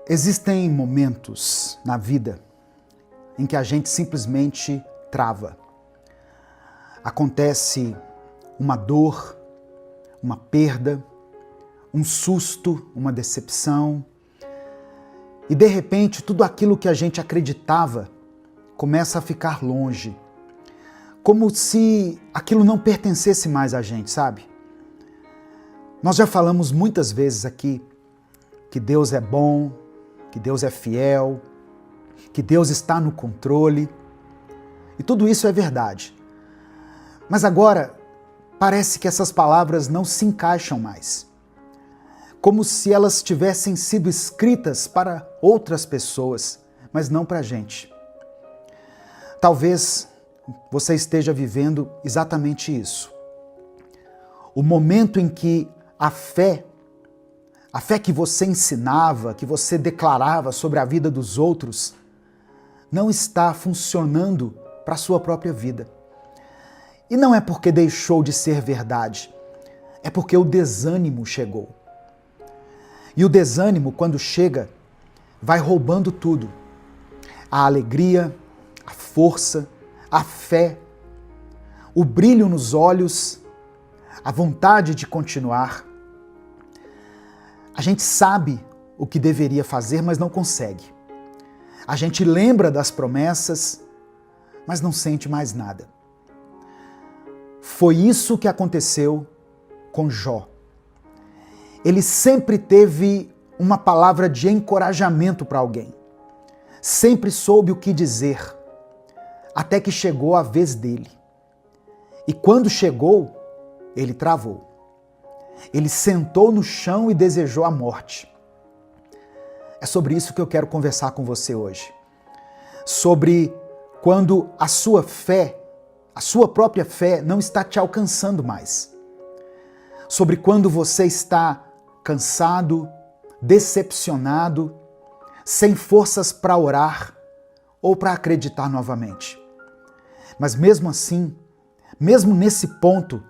Existem momentos na vida em que a gente simplesmente trava. Acontece uma dor, uma perda, um susto, uma decepção, e de repente tudo aquilo que a gente acreditava começa a ficar longe, como se aquilo não pertencesse mais a gente, sabe? Nós já falamos muitas vezes aqui que Deus é bom, que Deus é fiel, que Deus está no controle, e tudo isso é verdade. Mas agora parece que essas palavras não se encaixam mais, como se elas tivessem sido escritas para outras pessoas, mas não para a gente. Talvez você esteja vivendo exatamente isso. O momento em que a fé que você ensinava, que você declarava sobre a vida dos outros, não está funcionando para a sua própria vida. E não é porque deixou de ser verdade, é porque o desânimo chegou. E o desânimo, quando chega, vai roubando tudo. A alegria, a força, a fé, o brilho nos olhos, a vontade de continuar. A gente sabe o que deveria fazer, mas não consegue. A gente lembra das promessas, mas não sente mais nada. Foi isso que aconteceu com Jó. Ele sempre teve uma palavra de encorajamento para alguém. Sempre soube o que dizer, até que chegou a vez dele. E quando chegou, ele travou. Ele sentou no chão e desejou a morte. É sobre isso que eu quero conversar com você hoje. Sobre quando a sua fé, a sua própria fé, não está te alcançando mais. Sobre quando você está cansado, decepcionado, sem forças para orar ou para acreditar novamente. Mas mesmo assim, mesmo nesse ponto,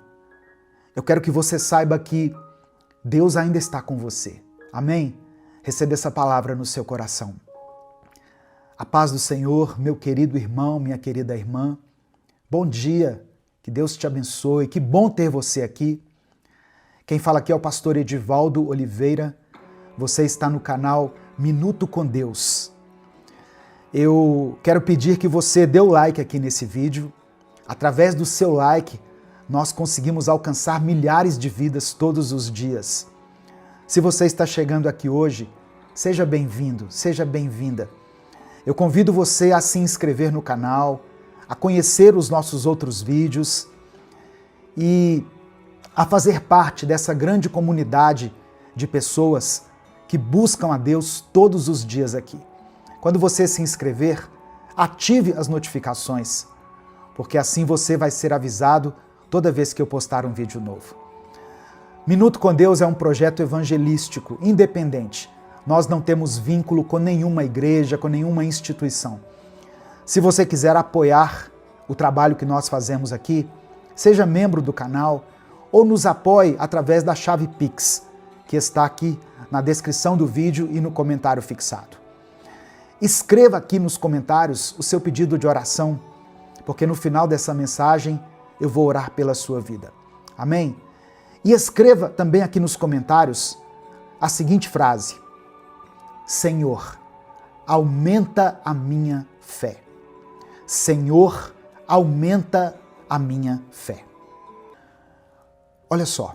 eu quero que você saiba que Deus ainda está com você. Amém? Receba essa palavra no seu coração. A paz do Senhor, meu querido irmão, minha querida irmã. Bom dia, que Deus te abençoe, que bom ter você aqui. Quem fala aqui é o pastor Edivaldo Oliveira. Você está no canal Minuto com Deus. Eu quero pedir que você dê o like aqui nesse vídeo. Através do seu like, nós conseguimos alcançar milhares de vidas todos os dias. Se você está chegando aqui hoje, seja bem-vindo, seja bem-vinda. Eu convido você a se inscrever no canal, a conhecer os nossos outros vídeos e a fazer parte dessa grande comunidade de pessoas que buscam a Deus todos os dias aqui. Quando você se inscrever, ative as notificações, porque assim você vai ser avisado toda vez que eu postar um vídeo novo. Minuto com Deus é um projeto evangelístico, independente. Nós não temos vínculo com nenhuma igreja, com nenhuma instituição. Se você quiser apoiar o trabalho que nós fazemos aqui, seja membro do canal ou nos apoie através da chave Pix, que está aqui na descrição do vídeo e no comentário fixado. Escreva aqui nos comentários o seu pedido de oração, porque no final dessa mensagem eu vou orar pela sua vida. Amém? E escreva também aqui nos comentários a seguinte frase: Senhor, aumenta a minha fé. Senhor, aumenta a minha fé. Olha só,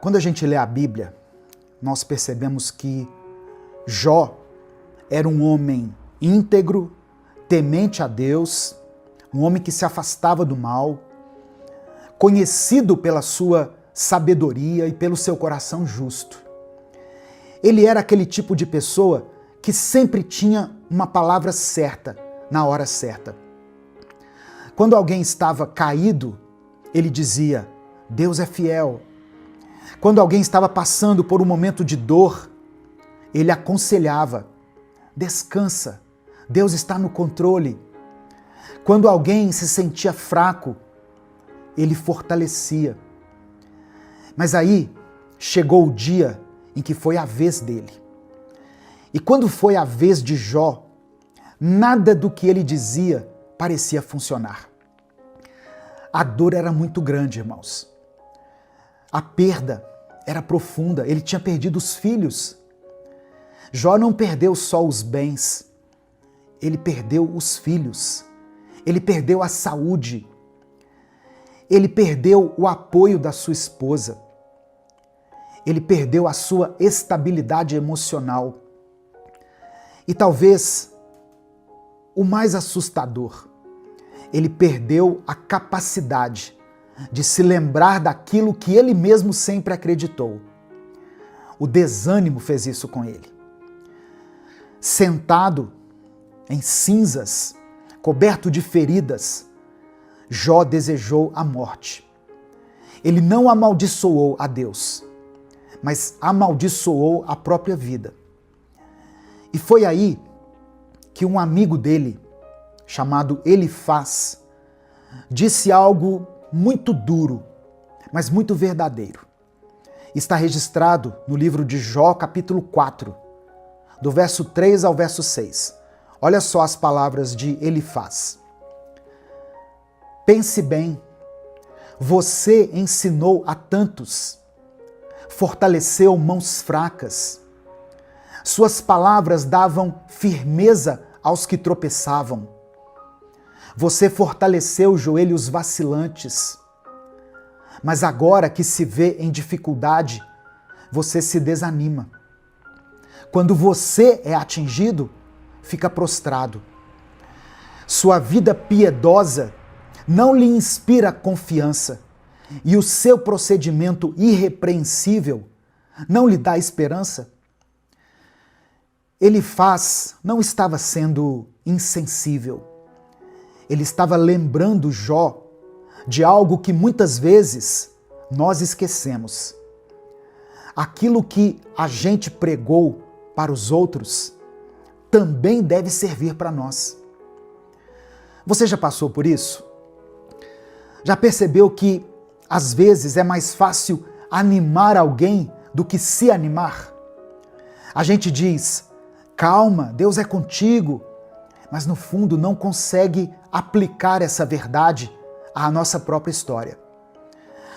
quando a gente lê a Bíblia, nós percebemos que Jó era um homem íntegro, temente a Deus, um homem que se afastava do mal, conhecido pela sua sabedoria e pelo seu coração justo. Ele era aquele tipo de pessoa que sempre tinha uma palavra certa, na hora certa. Quando alguém estava caído, ele dizia: Deus é fiel. Quando alguém estava passando por um momento de dor, ele aconselhava: descansa, Deus está no controle. Quando alguém se sentia fraco, ele fortalecia. Mas aí chegou o dia em que foi a vez dele. E quando foi a vez de Jó, nada do que ele dizia parecia funcionar. A dor era muito grande, irmãos. A perda era profunda, ele tinha perdido os filhos. Jó não perdeu só os bens, ele perdeu os filhos, ele perdeu a saúde, ele perdeu o apoio da sua esposa, ele perdeu a sua estabilidade emocional. E talvez o mais assustador, ele perdeu a capacidade de se lembrar daquilo que ele mesmo sempre acreditou. O desânimo fez isso com ele. Sentado em cinzas, coberto de feridas, Jó desejou a morte. Ele não amaldiçoou a Deus, mas amaldiçoou a própria vida. E foi aí que um amigo dele, chamado Elifaz, disse algo muito duro, mas muito verdadeiro. Está registrado no livro de Jó, capítulo 4, do verso 3 ao verso 6. Olha só as palavras de Elifaz. Pense bem, você ensinou a tantos, fortaleceu mãos fracas. Suas palavras davam firmeza aos que tropeçavam. Você fortaleceu joelhos vacilantes. Mas agora que se vê em dificuldade, você se desanima. Quando você é atingido, fica prostrado. Sua vida piedosa não lhe inspira confiança e o seu procedimento irrepreensível não lhe dá esperança. Elifaz não estava sendo insensível. Ele estava lembrando Jó de algo que muitas vezes nós esquecemos. Aquilo que a gente pregou para os outros também deve servir para nós. Você já passou por isso? Já percebeu que às vezes é mais fácil animar alguém do que se animar? A gente diz, calma, Deus é contigo, mas no fundo não consegue aplicar essa verdade à nossa própria história.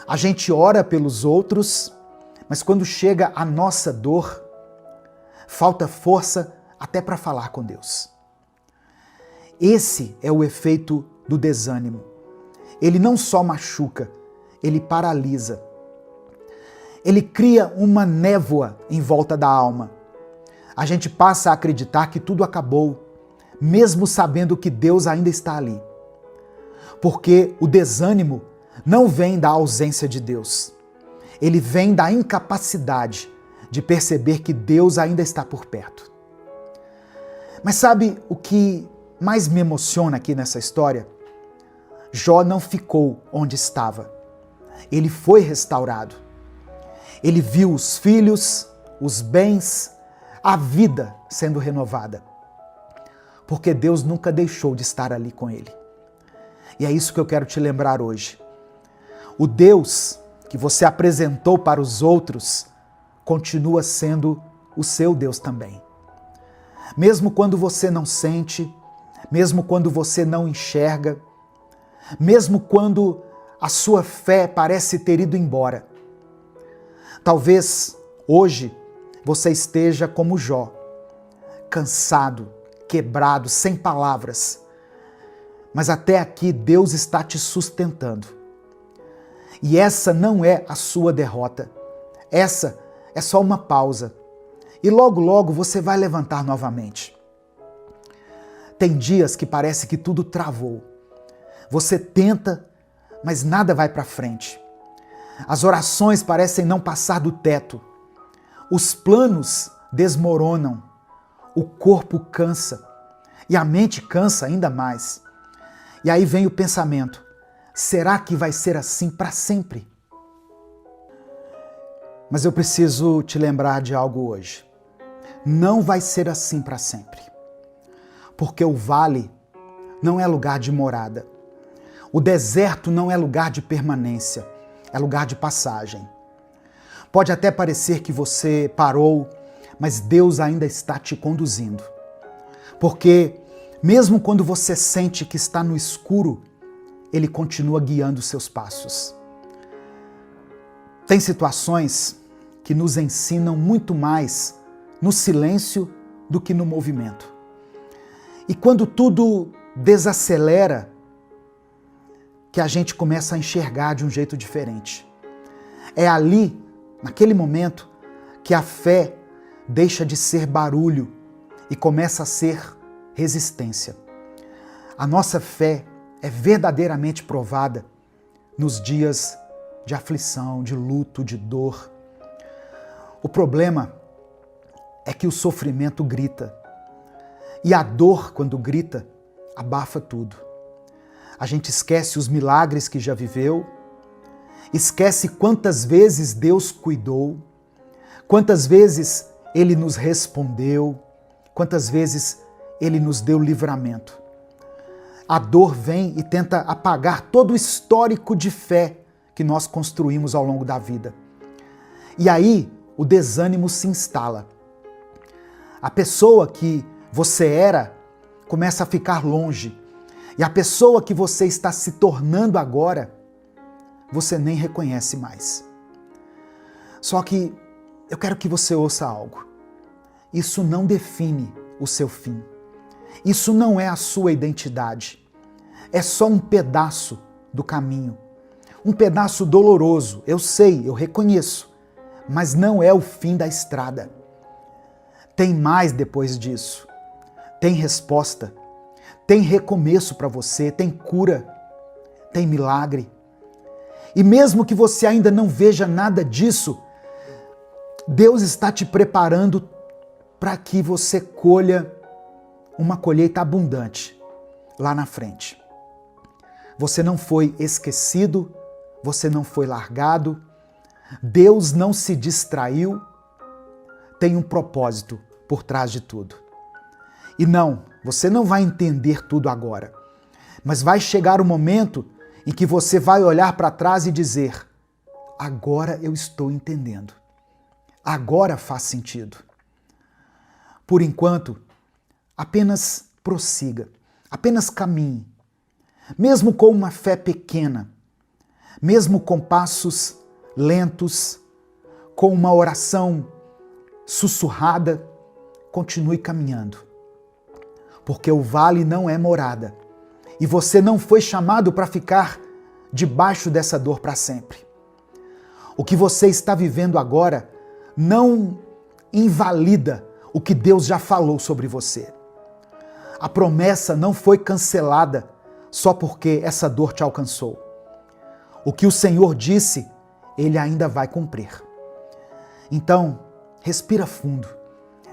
A gente ora pelos outros, mas quando chega a nossa dor, falta força até para falar com Deus. Esse é o efeito do desânimo. Ele não só machuca, ele paralisa. Ele cria uma névoa em volta da alma. A gente passa a acreditar que tudo acabou, mesmo sabendo que Deus ainda está ali. Porque o desânimo não vem da ausência de Deus. Ele vem da incapacidade de perceber que Deus ainda está por perto. Mas sabe o que mais me emociona aqui nessa história? Jó não ficou onde estava. Ele foi restaurado. Ele viu os filhos, os bens, a vida sendo renovada. Porque Deus nunca deixou de estar ali com ele. E é isso que eu quero te lembrar hoje. O Deus que você apresentou para os outros continua sendo o seu Deus também. Mesmo quando você não sente, mesmo quando você não enxerga, mesmo quando a sua fé parece ter ido embora. Talvez hoje você esteja como Jó, cansado, quebrado, sem palavras. Mas até aqui Deus está te sustentando. E essa não é a sua derrota. Essa é só uma pausa. E logo, logo você vai levantar novamente. Tem dias que parece que tudo travou. Você tenta, mas nada vai para frente. As orações parecem não passar do teto. Os planos desmoronam. O corpo cansa. E a mente cansa ainda mais. E aí vem o pensamento: será que vai ser assim para sempre? Mas eu preciso te lembrar de algo hoje. Não vai ser assim para sempre. Porque o vale não é lugar de morada. O deserto não é lugar de permanência, é lugar de passagem. Pode até parecer que você parou, mas Deus ainda está te conduzindo. Porque mesmo quando você sente que está no escuro, Ele continua guiando os seus passos. Tem situações que nos ensinam muito mais no silêncio do que no movimento. E quando tudo desacelera, que a gente começa a enxergar de um jeito diferente. É ali, naquele momento, que a fé deixa de ser barulho e começa a ser resistência. A nossa fé é verdadeiramente provada nos dias de aflição, de luto, de dor. O problema é que o sofrimento grita. E a dor, quando grita, abafa tudo. A gente esquece os milagres que já viveu, esquece quantas vezes Deus cuidou, quantas vezes Ele nos respondeu, quantas vezes Ele nos deu livramento. A dor vem e tenta apagar todo o histórico de fé que nós construímos ao longo da vida. E aí o desânimo se instala. A pessoa que você era começa a ficar longe. E a pessoa que você está se tornando agora, você nem reconhece mais. Só que eu quero que você ouça algo. Isso não define o seu fim. Isso não é a sua identidade. É só um pedaço do caminho. Um pedaço doloroso, eu sei, eu reconheço, mas não é o fim da estrada. Tem mais depois disso. Tem resposta. Tem recomeço para você, tem cura, tem milagre. E mesmo que você ainda não veja nada disso, Deus está te preparando para que você colha uma colheita abundante lá na frente. Você não foi esquecido, você não foi largado, Deus não se distraiu, tem um propósito por trás de tudo. E não, você não vai entender tudo agora, mas vai chegar o momento em que você vai olhar para trás e dizer: agora eu estou entendendo, agora faz sentido. Por enquanto, apenas prossiga, apenas caminhe, mesmo com uma fé pequena, mesmo com passos lentos, com uma oração sussurrada, continue caminhando. Porque o vale não é morada. E você não foi chamado para ficar debaixo dessa dor para sempre. O que você está vivendo agora não invalida o que Deus já falou sobre você. A promessa não foi cancelada só porque essa dor te alcançou. O que o Senhor disse, Ele ainda vai cumprir. Então, respira fundo,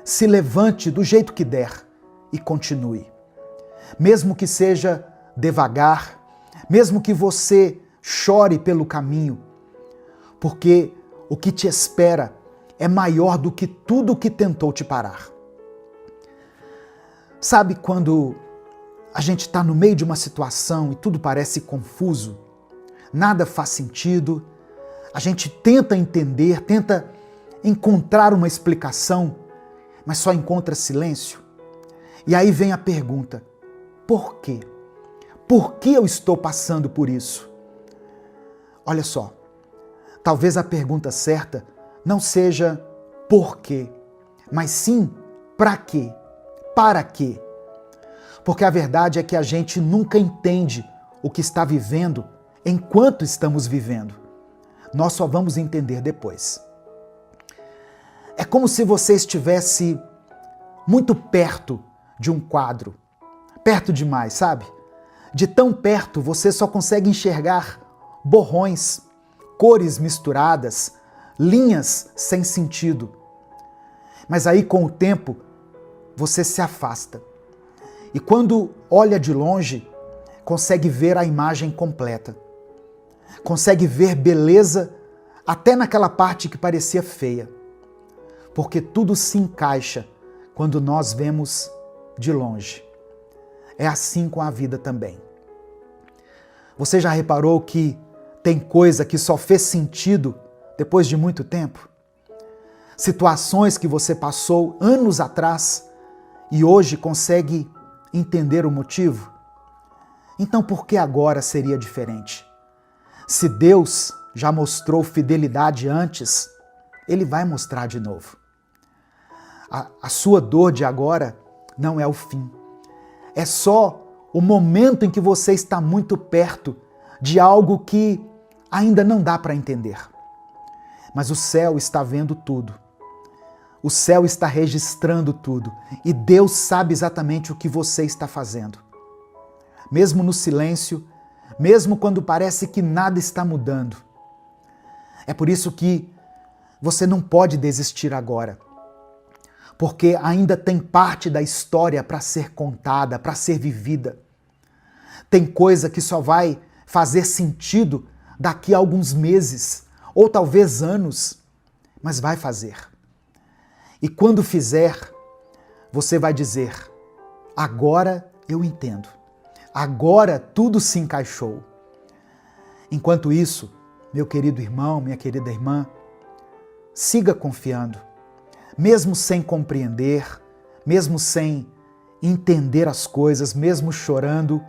se levante do jeito que der e continue. Mesmo que seja devagar, mesmo que você chore pelo caminho, porque o que te espera é maior do que tudo que tentou te parar. Sabe quando a gente está no meio de uma situação e tudo parece confuso, nada faz sentido, a gente tenta entender, tenta encontrar uma explicação, mas só encontra silêncio? E aí vem a pergunta: por quê? Por que eu estou passando por isso? Olha só, talvez a pergunta certa não seja por quê, mas sim para quê? Para quê? Porque a verdade é que a gente nunca entende o que está vivendo enquanto estamos vivendo. Nós só vamos entender depois. É como se você estivesse muito perto de um quadro. Perto demais, sabe? De tão perto você só consegue enxergar borrões, cores misturadas, linhas sem sentido. Mas aí com o tempo você se afasta. E quando olha de longe, consegue ver a imagem completa. Consegue ver beleza até naquela parte que parecia feia. Porque tudo se encaixa quando nós vemos de longe. É assim com a vida também. Você já reparou que tem coisa que só fez sentido depois de muito tempo? situações que você passou anos atrás e hoje consegue entender o motivo? Então por que agora seria diferente? Se Deus já mostrou fidelidade antes, Ele vai mostrar de novo. A sua dor de agora não é o fim. É só o momento em que você está muito perto de algo que ainda não dá para entender. Mas o céu está vendo tudo. O céu está registrando tudo. E Deus sabe exatamente o que você está fazendo. Mesmo no silêncio, mesmo quando parece que nada está mudando. É por isso que você não pode desistir agora. Porque ainda tem parte da história para ser contada, para ser vivida. Tem coisa que só vai fazer sentido daqui a alguns meses, ou talvez anos, mas vai fazer. E quando fizer, você vai dizer: agora eu entendo. Agora tudo se encaixou. Enquanto isso, meu querido irmão, minha querida irmã, siga confiando. Mesmo sem compreender, mesmo sem entender as coisas, mesmo chorando,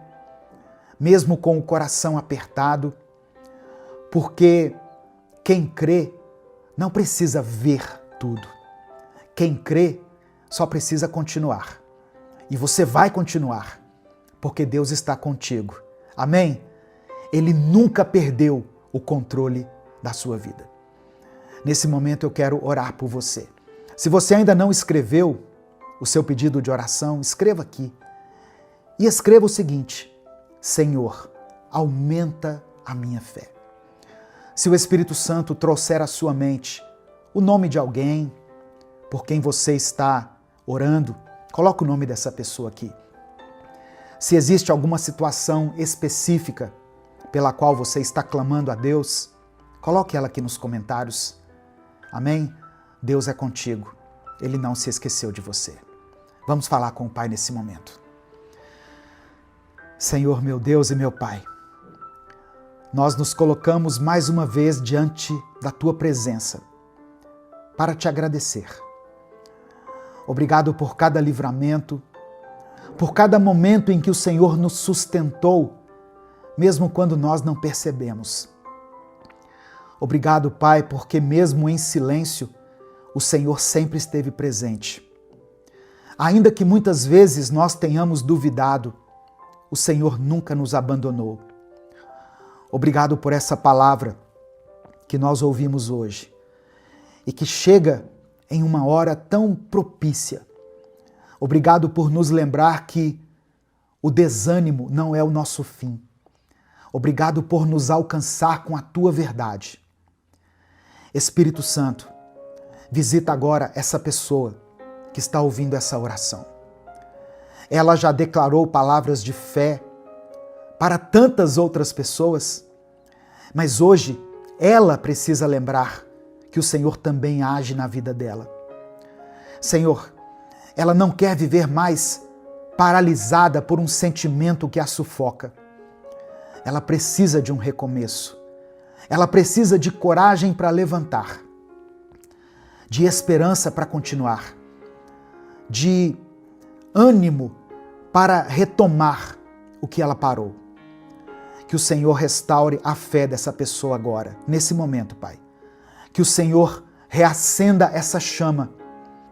mesmo com o coração apertado, porque quem crê não precisa ver tudo. Quem crê só precisa continuar. E você vai continuar, porque Deus está contigo. Amém? Ele nunca perdeu o controle da sua vida. Nesse momento eu quero orar por você. Se você ainda não escreveu o seu pedido de oração, escreva aqui. E escreva o seguinte: Senhor, aumenta a minha fé. Se o Espírito Santo trouxer à sua mente o nome de alguém por quem você está orando, coloque o nome dessa pessoa aqui. Se existe alguma situação específica pela qual você está clamando a Deus, coloque ela aqui nos comentários. Amém? Deus é contigo. Ele não se esqueceu de você. Vamos falar com o Pai nesse momento. Senhor, meu Deus e meu Pai, nós nos colocamos mais uma vez diante da Tua presença para Te agradecer. Obrigado por cada livramento, por cada momento em que o Senhor nos sustentou, mesmo quando nós não percebemos. Obrigado, Pai, porque mesmo em silêncio, o Senhor sempre esteve presente. Ainda que muitas vezes nós tenhamos duvidado, o Senhor nunca nos abandonou. Obrigado por essa palavra que nós ouvimos hoje e que chega em uma hora tão propícia. Obrigado por nos lembrar que o desânimo não é o nosso fim. Obrigado por nos alcançar com a Tua verdade. Espírito Santo, visita agora essa pessoa que está ouvindo essa oração. Ela já declarou palavras de fé para tantas outras pessoas, mas hoje ela precisa lembrar que o Senhor também age na vida dela. Senhor, ela não quer viver mais paralisada por um sentimento que a sufoca. Ela precisa de um recomeço. Ela precisa de coragem para levantar, de esperança para continuar, de ânimo para retomar o que ela parou. Que o Senhor restaure a fé dessa pessoa agora, nesse momento, Pai. Que o Senhor reacenda essa chama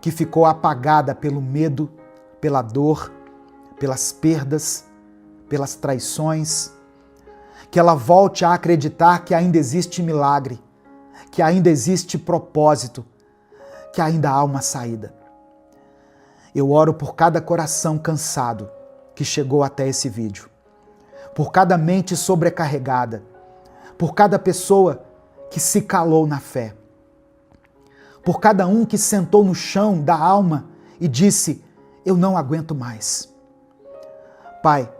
que ficou apagada pelo medo, pela dor, pelas perdas, pelas traições. Que ela volte a acreditar que ainda existe milagre, que ainda existe propósito, que ainda há uma saída. Eu oro por cada coração cansado que chegou até esse vídeo, por cada mente sobrecarregada, por cada pessoa que se calou na fé, por cada um que sentou no chão da alma e disse: eu não aguento mais. Pai,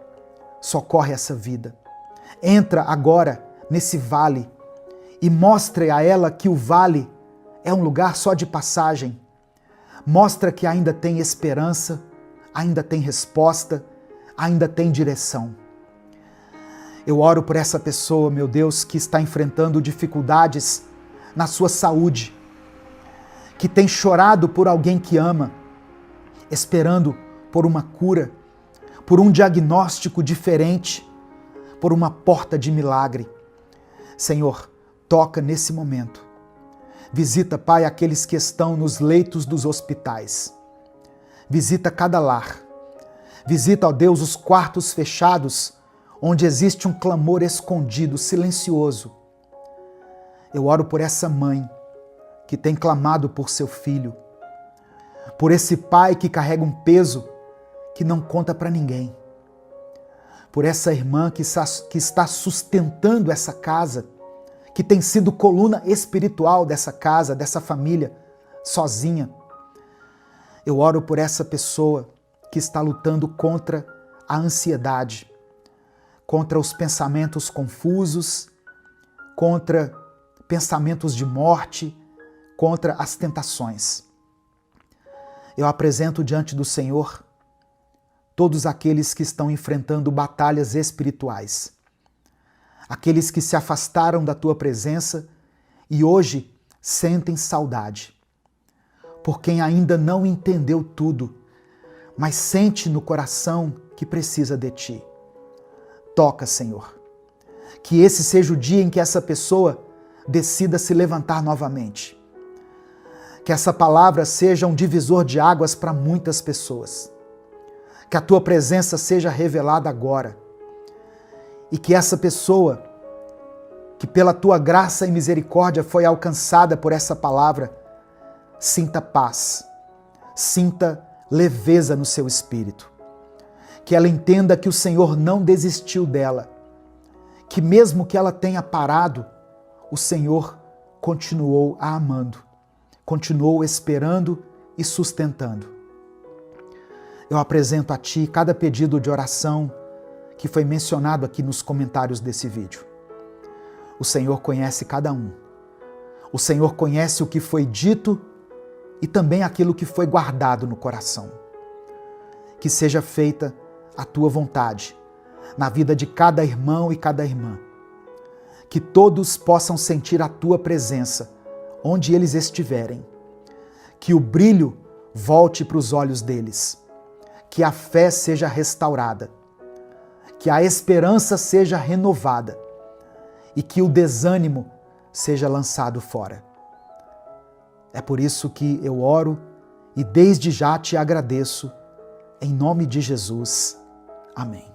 socorre essa vida. Entra agora nesse vale e mostre a ela que o vale é um lugar só de passagem. Mostra que ainda tem esperança, ainda tem resposta, ainda tem direção. Eu oro por essa pessoa, meu Deus, que está enfrentando dificuldades na sua saúde, que tem chorado por alguém que ama, esperando por uma cura, por um diagnóstico diferente, por uma porta de milagre. Senhor, toca nesse momento. Visita, Pai, aqueles que estão nos leitos dos hospitais. Visita cada lar. Visita, ó Deus, os quartos fechados, onde existe um clamor escondido, silencioso. Eu oro por essa mãe que tem clamado por seu filho, por esse pai que carrega um peso que não conta para ninguém, por essa irmã que está sustentando essa casa, que tem sido coluna espiritual dessa casa, dessa família, sozinha. Eu oro por essa pessoa que está lutando contra a ansiedade, contra os pensamentos confusos, contra pensamentos de morte, contra as tentações. Eu apresento diante do Senhor todos aqueles que estão enfrentando batalhas espirituais, aqueles que se afastaram da tua presença e hoje sentem saudade, por quem ainda não entendeu tudo, mas sente no coração que precisa de ti. Toca, Senhor, que esse seja o dia em que essa pessoa decida se levantar novamente. Que essa palavra seja um divisor de águas para muitas pessoas. Que a tua presença seja revelada agora. E que essa pessoa, que pela tua graça e misericórdia foi alcançada por essa palavra, sinta paz, sinta leveza no seu espírito. Que ela entenda que o Senhor não desistiu dela. Que mesmo que ela tenha parado, o Senhor continuou a amando, continuou esperando e sustentando. Eu apresento a Ti cada pedido de oração que foi mencionado aqui nos comentários desse vídeo. O Senhor conhece cada um. O Senhor conhece o que foi dito e também aquilo que foi guardado no coração. Que seja feita a Tua vontade na vida de cada irmão e cada irmã. Que todos possam sentir a Tua presença onde eles estiverem. Que o brilho volte para os olhos deles. Que a fé seja restaurada. Que a esperança seja renovada. E que o desânimo seja lançado fora. É por isso que eu oro e desde já te agradeço. Em nome de Jesus. Amém.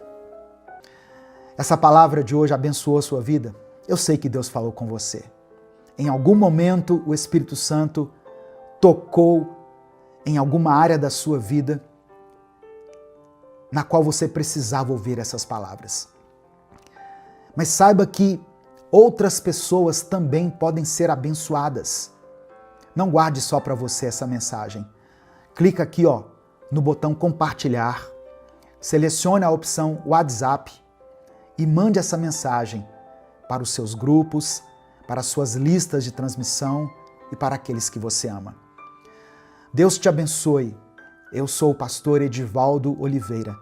Essa palavra de hoje abençoou a sua vida? Eu sei que Deus falou com você. Em algum momento o Espírito Santo tocou em alguma área da sua vida na qual você precisava ouvir essas palavras. Mas saiba que outras pessoas também podem ser abençoadas. Não guarde só para você essa mensagem. Clica aqui, no botão compartilhar, selecione a opção WhatsApp e mande essa mensagem para os seus grupos, para as suas listas de transmissão e para aqueles que você ama. Deus te abençoe. Eu sou o pastor Edivaldo Oliveira.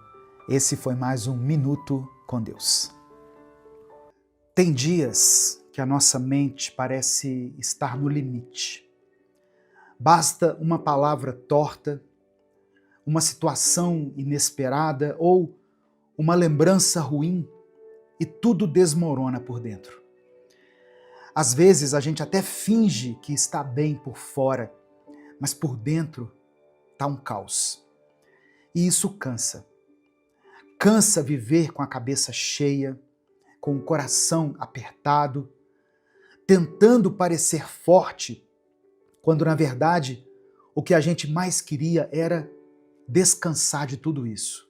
Esse foi mais um Minuto com Deus. Tem dias que a nossa mente parece estar no limite. Basta uma palavra torta, uma situação inesperada ou uma lembrança ruim e tudo desmorona por dentro. Às vezes a gente até finge que está bem por fora, mas por dentro está um caos. E isso cansa. Cansa viver com a cabeça cheia, com o coração apertado, tentando parecer forte, quando na verdade o que a gente mais queria era descansar de tudo isso.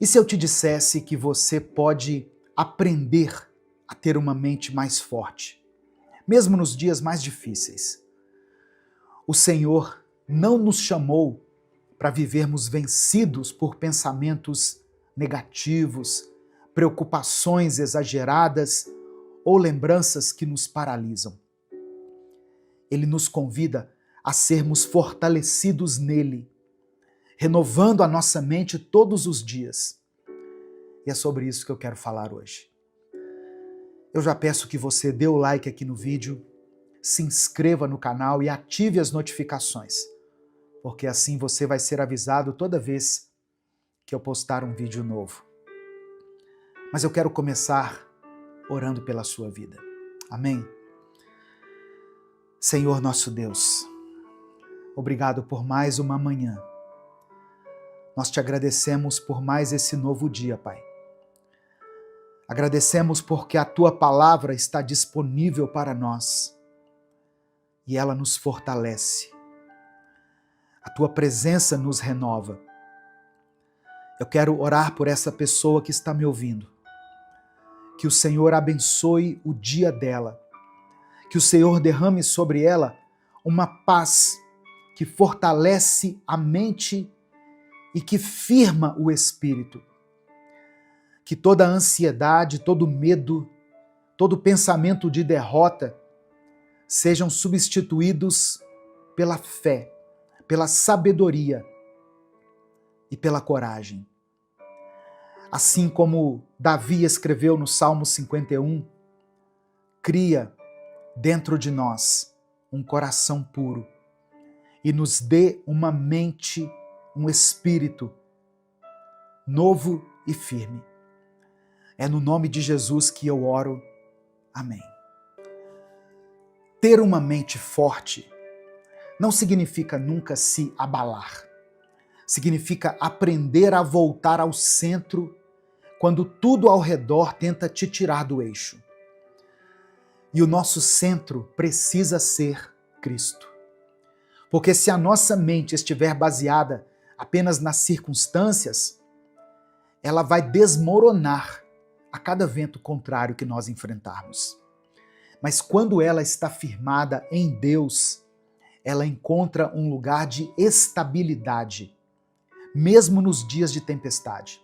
E se eu te dissesse que você pode aprender a ter uma mente mais forte, mesmo nos dias mais difíceis? O Senhor não nos chamou para vivermos vencidos por pensamentos negativos, preocupações exageradas ou lembranças que nos paralisam. Ele nos convida a sermos fortalecidos nele, renovando a nossa mente todos os dias. E é sobre isso que eu quero falar hoje. Eu já peço que você dê o like aqui no vídeo, se inscreva no canal e ative as notificações, porque assim você vai ser avisado toda vez que eu postar um vídeo novo. Mas eu quero começar orando pela sua vida. Amém? Senhor nosso Deus, obrigado por mais uma manhã. Nós te agradecemos por mais esse novo dia, Pai. Agradecemos porque a Tua palavra está disponível para nós e ela nos fortalece. A Tua presença nos renova. Eu quero orar por essa pessoa que está me ouvindo. Que o Senhor abençoe o dia dela. Que o Senhor derrame sobre ela uma paz que fortalece a mente e que firma o espírito. Que toda ansiedade, todo medo, todo pensamento de derrota sejam substituídos pela fé, pela sabedoria e pela coragem. Assim como Davi escreveu no Salmo 51, cria dentro de nós um coração puro e nos dê uma mente, um espírito novo e firme. É no nome de Jesus que eu oro. Amém. Ter uma mente forte não significa nunca se abalar. Significa aprender a voltar ao centro quando tudo ao redor tenta te tirar do eixo. E o nosso centro precisa ser Cristo. Porque se a nossa mente estiver baseada apenas nas circunstâncias, ela vai desmoronar a cada vento contrário que nós enfrentarmos. Mas quando ela está firmada em Deus, ela encontra um lugar de estabilidade, mesmo nos dias de tempestade.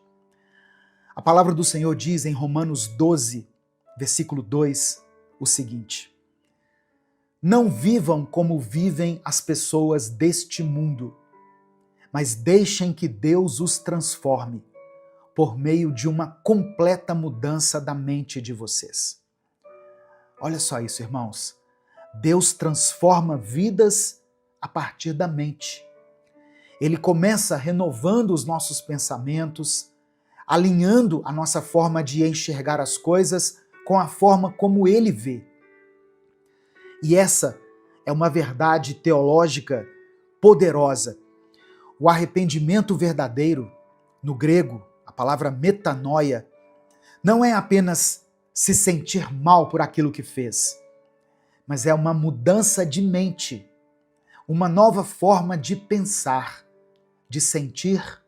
A palavra do Senhor diz em Romanos 12, versículo 2, o seguinte: não vivam como vivem as pessoas deste mundo, mas deixem que Deus os transforme por meio de uma completa mudança da mente de vocês. Olha só isso, irmãos. Deus transforma vidas a partir da mente. Ele começa renovando os nossos pensamentos, alinhando a nossa forma de enxergar as coisas com a forma como Ele vê. E essa é uma verdade teológica poderosa. O arrependimento verdadeiro, no grego, a palavra metanoia, não é apenas se sentir mal por aquilo que fez, mas é uma mudança de mente, uma nova forma de pensar, de sentir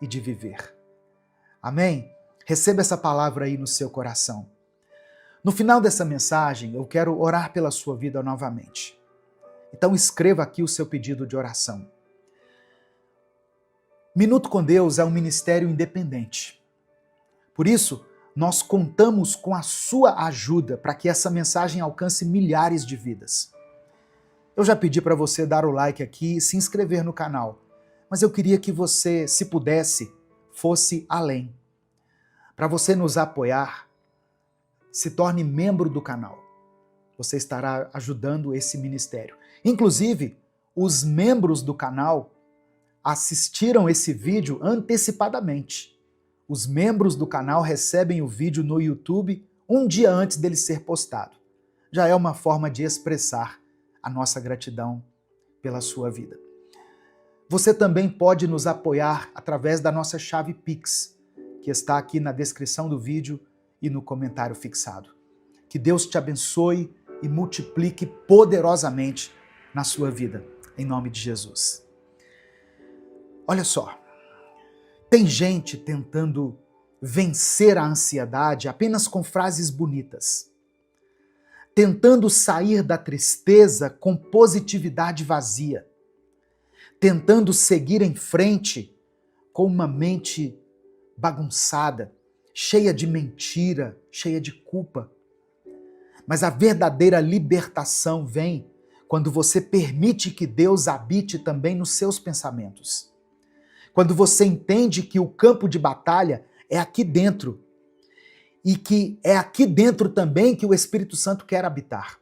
e de viver. Amém? Receba essa palavra aí no seu coração. No final dessa mensagem, eu quero orar pela sua vida novamente. Então escreva aqui o seu pedido de oração. Minuto com Deus é um ministério independente. Por isso, nós contamos com a sua ajuda para que essa mensagem alcance milhares de vidas. Eu já pedi para você dar o like aqui e se inscrever no canal, mas eu queria que você, se pudesse, fosse além. Para você nos apoiar, se torne membro do canal. Você estará ajudando esse ministério. Inclusive, os membros do canal assistiram esse vídeo antecipadamente. Os membros do canal recebem o vídeo no YouTube um dia antes dele ser postado. Já é uma forma de expressar a nossa gratidão pela sua vida. Você também pode nos apoiar através da nossa chave Pix, que está aqui na descrição do vídeo e no comentário fixado. Que Deus te abençoe e multiplique poderosamente na sua vida, em nome de Jesus. Olha só, tem gente tentando vencer a ansiedade apenas com frases bonitas, tentando sair da tristeza com positividade vazia, tentando seguir em frente com uma mente bagunçada, cheia de mentira, cheia de culpa. Mas a verdadeira libertação vem quando você permite que Deus habite também nos seus pensamentos. Quando você entende que o campo de batalha é aqui dentro e que é aqui dentro também que o Espírito Santo quer habitar.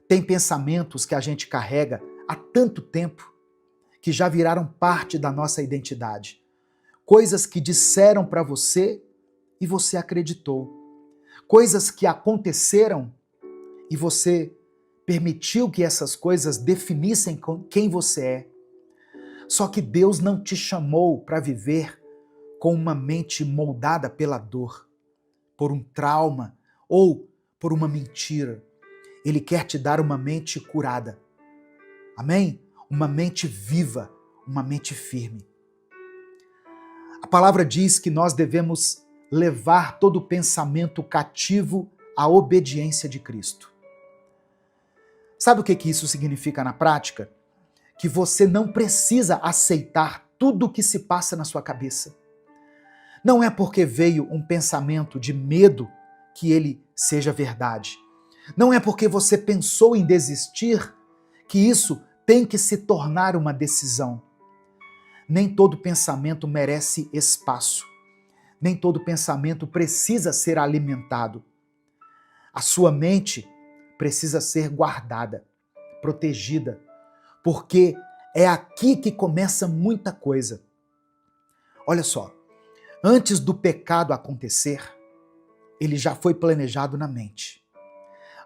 Tem pensamentos que a gente carrega há tanto tempo que já viraram parte da nossa identidade. Coisas que disseram para você e você acreditou. Coisas que aconteceram e você permitiu que essas coisas definissem quem você é. Só que Deus não te chamou para viver com uma mente moldada pela dor, por um trauma ou por uma mentira. Ele quer te dar uma mente curada. Amém? Uma mente viva, uma mente firme. A palavra diz que nós devemos levar todo pensamento cativo à obediência de Cristo. Sabe o que isso significa na prática? Que você não precisa aceitar tudo o que se passa na sua cabeça. Não é porque veio um pensamento de medo que ele seja verdade. Não é porque você pensou em desistir que isso tem que se tornar uma decisão. Nem todo pensamento merece espaço. Nem todo pensamento precisa ser alimentado. A sua mente precisa ser guardada, protegida, porque é aqui que começa muita coisa. Olha só, antes do pecado acontecer, ele já foi planejado na mente.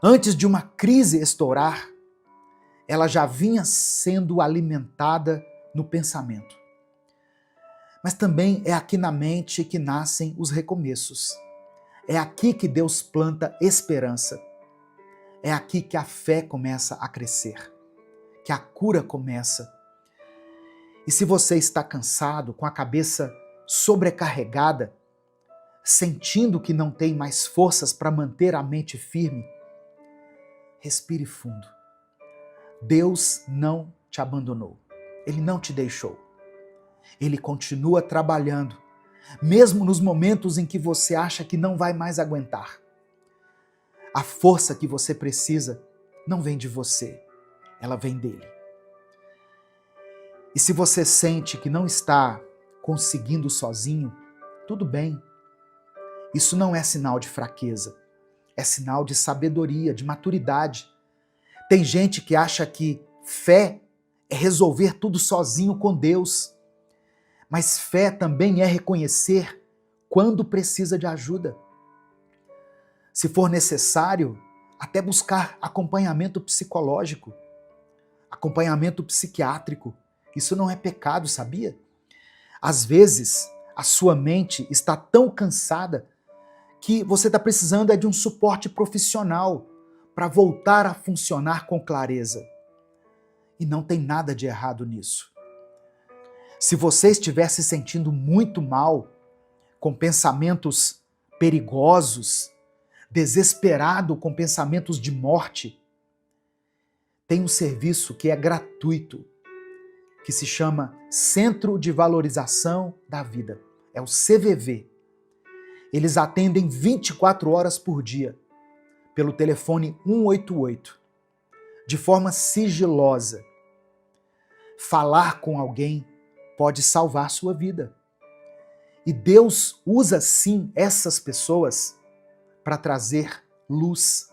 Antes de uma crise estourar, ela já vinha sendo alimentada no pensamento. Mas também é aqui na mente que nascem os recomeços. É aqui que Deus planta esperança. É aqui que a fé começa a crescer, que a cura começa. E se você está cansado, com a cabeça sobrecarregada, sentindo que não tem mais forças para manter a mente firme, respire fundo. Deus não te abandonou. Ele não te deixou. Ele continua trabalhando, mesmo nos momentos em que você acha que não vai mais aguentar. A força que você precisa não vem de você, ela vem dele. E se você sente que não está conseguindo sozinho, tudo bem. Isso não é sinal de fraqueza, é sinal de sabedoria, de maturidade. Tem gente que acha que fé é resolver tudo sozinho com Deus. Mas fé também é reconhecer quando precisa de ajuda. Se for necessário, até buscar acompanhamento psicológico, acompanhamento psiquiátrico. Isso não é pecado, sabia? Às vezes, a sua mente está tão cansada que você está precisando de um suporte profissional para voltar a funcionar com clareza. E não tem nada de errado nisso. Se você estiver se sentindo muito mal, com pensamentos perigosos, desesperado com pensamentos de morte, tem um serviço que é gratuito, que se chama Centro de Valorização da Vida. É o CVV. Eles atendem 24 horas por dia, pelo telefone 188, de forma sigilosa. Falar com alguém pode salvar sua vida. E Deus usa sim essas pessoas para trazer luz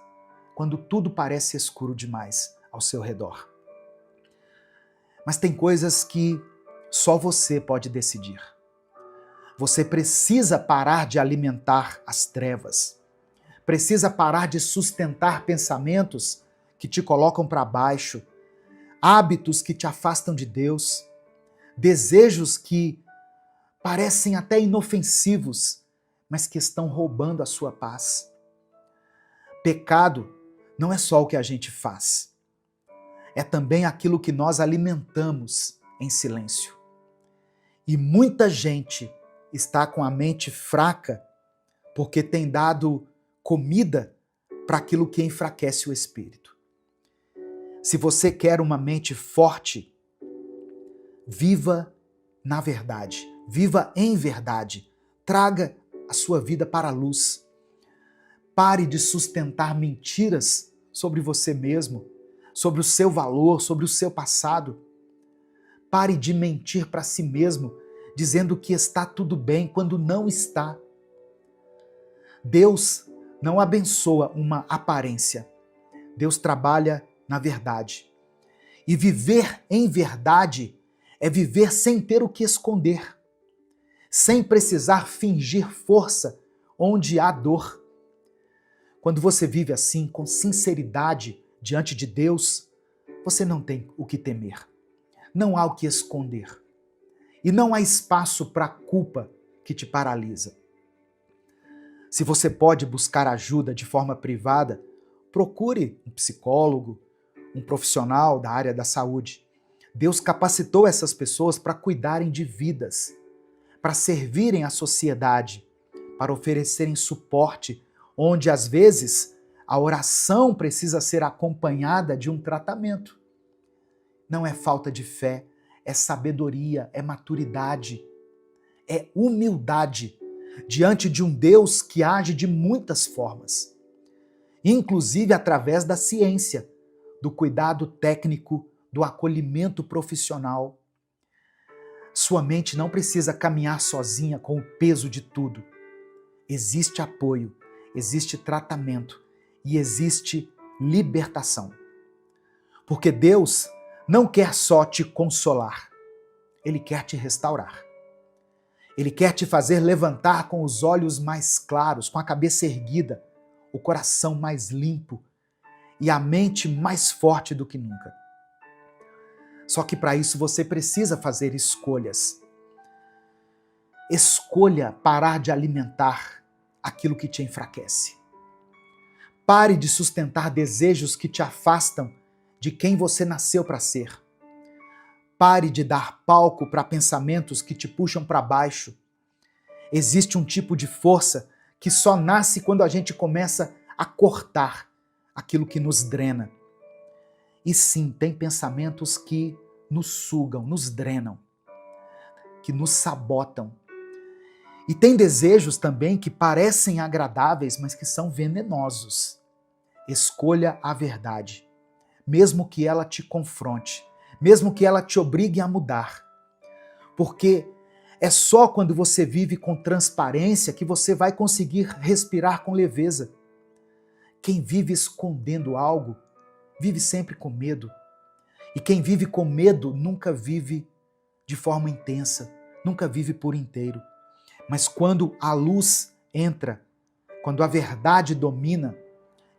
quando tudo parece escuro demais ao seu redor. Mas tem coisas que só você pode decidir. Você precisa parar de alimentar as trevas. Precisa parar de sustentar pensamentos que te colocam para baixo, hábitos que te afastam de Deus, desejos que parecem até inofensivos, mas que estão roubando a sua paz. Pecado não é só o que a gente faz, é também aquilo que nós alimentamos em silêncio. E muita gente está com a mente fraca porque tem dado comida para aquilo que enfraquece o espírito. Se você quer uma mente forte, viva na verdade, viva em verdade, traga a sua vida para a luz. Pare de sustentar mentiras sobre você mesmo, sobre o seu valor, sobre o seu passado. Pare de mentir para si mesmo, dizendo que está tudo bem quando não está. Deus não abençoa uma aparência. Deus trabalha na verdade. E viver em verdade é viver sem ter o que esconder, sem precisar fingir força onde há dor. Quando você vive assim, com sinceridade diante de Deus, você não tem o que temer, não há o que esconder. E não há espaço para a culpa que te paralisa. Se você pode buscar ajuda de forma privada, procure um psicólogo, um profissional da área da saúde. Deus capacitou essas pessoas para cuidarem de vidas, para servirem à sociedade, para oferecerem suporte, onde às vezes a oração precisa ser acompanhada de um tratamento. Não é falta de fé, é sabedoria, é maturidade, é humildade diante de um Deus que age de muitas formas, inclusive através da ciência, do cuidado técnico, do acolhimento profissional. Sua mente não precisa caminhar sozinha com o peso de tudo. Existe apoio, existe tratamento e existe libertação. Porque Deus não quer só te consolar, Ele quer te restaurar. Ele quer te fazer levantar com os olhos mais claros, com a cabeça erguida, o coração mais limpo e a mente mais forte do que nunca. Só que para isso você precisa fazer escolhas. Escolha parar de alimentar aquilo que te enfraquece. Pare de sustentar desejos que te afastam de quem você nasceu para ser. Pare de dar palco para pensamentos que te puxam para baixo. Existe um tipo de força que só nasce quando a gente começa a cortar aquilo que nos drena. E sim, tem pensamentos que nos sugam, nos drenam, que nos sabotam. E tem desejos também que parecem agradáveis, mas que são venenosos. Escolha a verdade, mesmo que ela te confronte, mesmo que ela te obrigue a mudar. Porque é só quando você vive com transparência que você vai conseguir respirar com leveza. Quem vive escondendo algo, vive sempre com medo. E quem vive com medo nunca vive de forma intensa, nunca vive por inteiro. Mas quando a luz entra, quando a verdade domina,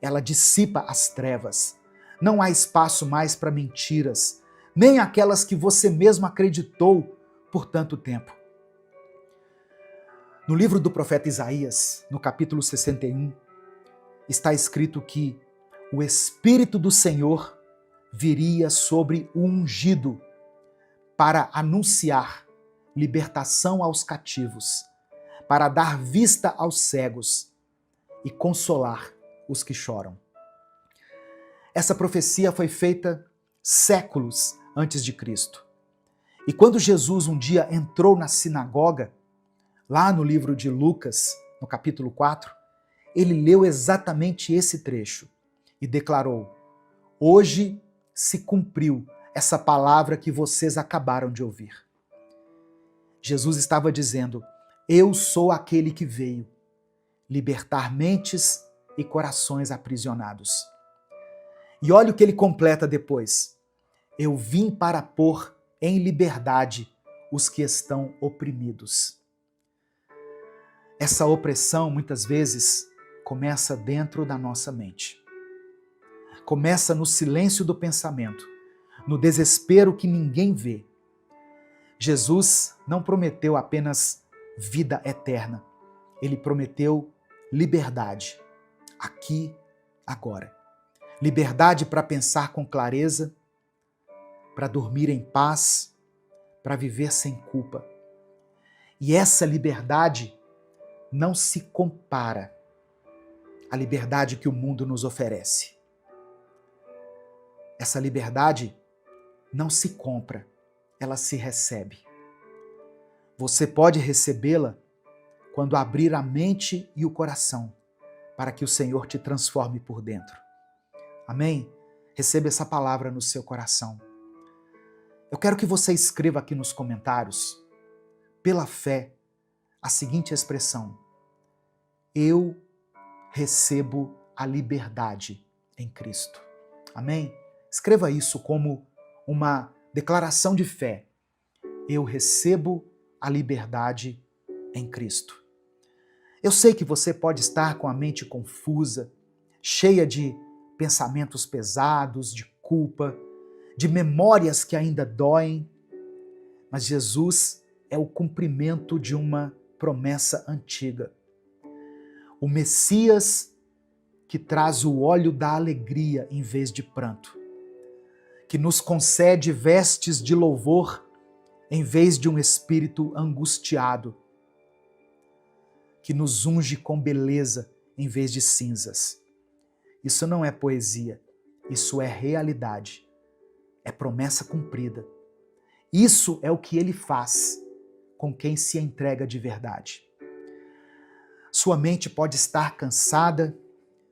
ela dissipa as trevas. Não há espaço mais para mentiras, nem aquelas que você mesmo acreditou por tanto tempo. No livro do profeta Isaías, no capítulo 61, está escrito que o Espírito do Senhor viria sobre o ungido para anunciar libertação aos cativos, para dar vista aos cegos e consolar os que choram. Essa profecia foi feita séculos antes de Cristo. E quando Jesus um dia entrou na sinagoga, lá no livro de Lucas, no capítulo 4, ele leu exatamente esse trecho e declarou: hoje se cumpriu essa palavra que vocês acabaram de ouvir. Jesus estava dizendo: eu sou aquele que veio libertar mentes e corações aprisionados. E olha o que ele completa depois: eu vim para pôr em liberdade os que estão oprimidos. Essa opressão, muitas vezes, começa dentro da nossa mente. Começa no silêncio do pensamento, no desespero que ninguém vê. Jesus não prometeu apenas vida eterna. Ele prometeu liberdade, aqui, agora. Liberdade para pensar com clareza, para dormir em paz, para viver sem culpa. E essa liberdade não se compara à liberdade que o mundo nos oferece. Essa liberdade não se compra, ela se recebe. Você pode recebê-la quando abrir a mente e o coração para que o Senhor te transforme por dentro. Amém? Receba essa palavra no seu coração. Eu quero que você escreva aqui nos comentários, pela fé, a seguinte expressão: eu recebo a liberdade em Cristo. Amém? Escreva isso como uma declaração de fé. Eu recebo a liberdade em Cristo. Eu sei que você pode estar com a mente confusa, cheia de pensamentos pesados, de culpa, de memórias que ainda doem, mas Jesus é o cumprimento de uma promessa antiga. O Messias que traz o óleo da alegria em vez de pranto, que nos concede vestes de louvor em vez de um espírito angustiado, que nos unge com beleza em vez de cinzas. Isso não é poesia, isso é realidade, é promessa cumprida. Isso é o que ele faz com quem se entrega de verdade. Sua mente pode estar cansada,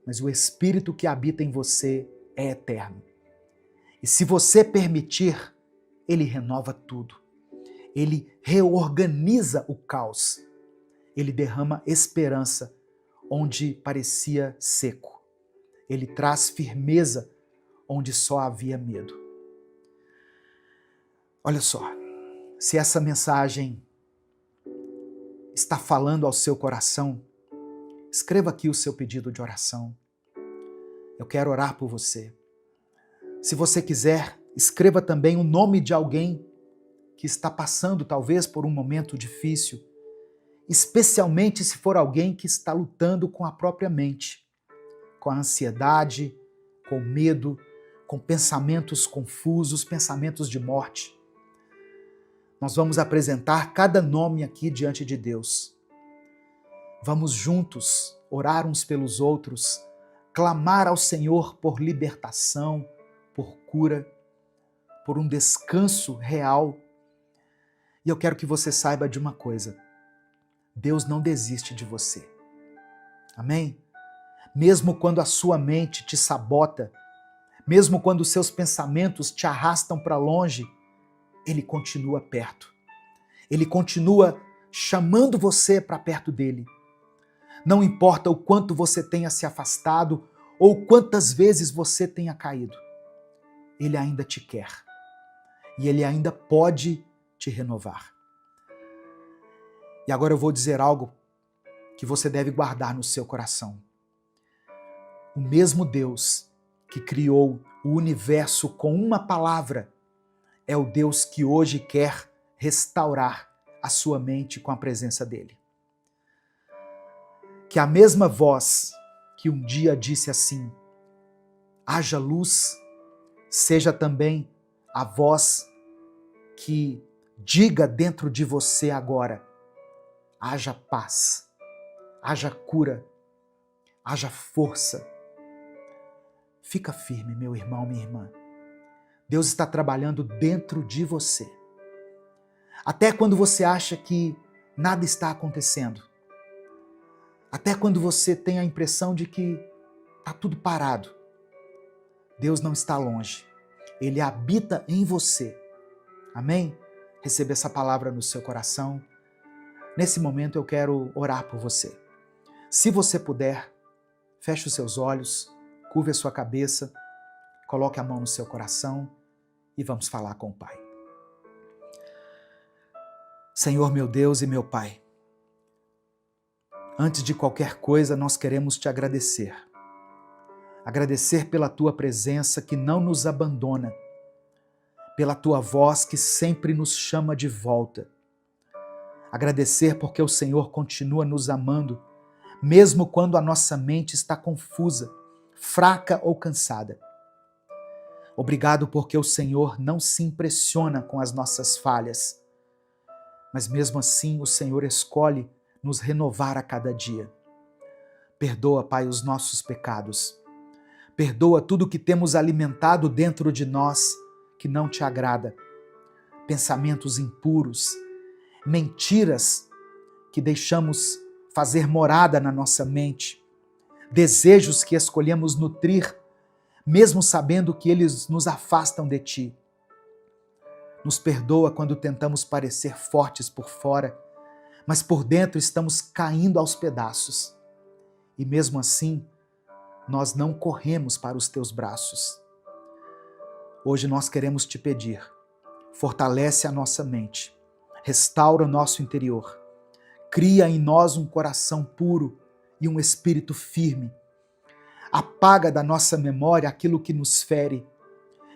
mas o Espírito que habita em você é eterno. E se você permitir, ele renova tudo. Ele reorganiza o caos. Ele derrama esperança onde parecia seco. Ele traz firmeza onde só havia medo. Olha só, se essa mensagem está falando ao seu coração, escreva aqui o seu pedido de oração. Eu quero orar por você. Se você quiser, escreva também o nome de alguém que está passando talvez por um momento difícil, especialmente se for alguém que está lutando com a própria mente, com a ansiedade, com o medo, com pensamentos confusos, pensamentos de morte. Nós vamos apresentar cada nome aqui diante de Deus. Vamos juntos orar uns pelos outros, clamar ao Senhor por libertação, por cura, por um descanso real. E eu quero que você saiba de uma coisa: Deus não desiste de você. Amém? Mesmo quando a sua mente te sabota, mesmo quando os seus pensamentos te arrastam para longe, Ele continua perto. Ele continua chamando você para perto dele. Não importa o quanto você tenha se afastado ou quantas vezes você tenha caído, Ele ainda te quer. E Ele ainda pode te renovar. E agora eu vou dizer algo que você deve guardar no seu coração. O mesmo Deus que criou o universo com uma palavra é o Deus que hoje quer restaurar a sua mente com a presença dele. Que a mesma voz que um dia disse assim: haja luz, seja também a voz que diga dentro de você agora: haja paz, haja cura, haja força. Fica firme, meu irmão, minha irmã. Deus está trabalhando dentro de você. Até quando você acha que nada está acontecendo. Até quando você tem a impressão de que está tudo parado. Deus não está longe. Ele habita em você. Amém? Receba essa palavra no seu coração. Nesse momento eu quero orar por você. Se você puder, feche os seus olhos, curve a sua cabeça, coloque a mão no seu coração e vamos falar com o Pai. Senhor, meu Deus e meu Pai, antes de qualquer coisa nós queremos te agradecer. Agradecer pela tua presença que não nos abandona, pela tua voz que sempre nos chama de volta. Agradecer porque o Senhor continua nos amando, mesmo quando a nossa mente está confusa, fraca ou cansada. Obrigado porque o Senhor não se impressiona com as nossas falhas, mas mesmo assim o Senhor escolhe nos renovar a cada dia. Perdoa, Pai, os nossos pecados. Perdoa tudo que temos alimentado dentro de nós que não te agrada. Pensamentos impuros, mentiras que deixamos fazer morada na nossa mente, desejos que escolhemos nutrir, mesmo sabendo que eles nos afastam de ti. Nos perdoa quando tentamos parecer fortes por fora, mas por dentro estamos caindo aos pedaços. E mesmo assim, nós não corremos para os teus braços. Hoje nós queremos te pedir, fortalece a nossa mente, restaura o nosso interior, cria em nós um coração puro e um espírito firme. Apaga da nossa memória aquilo que nos fere.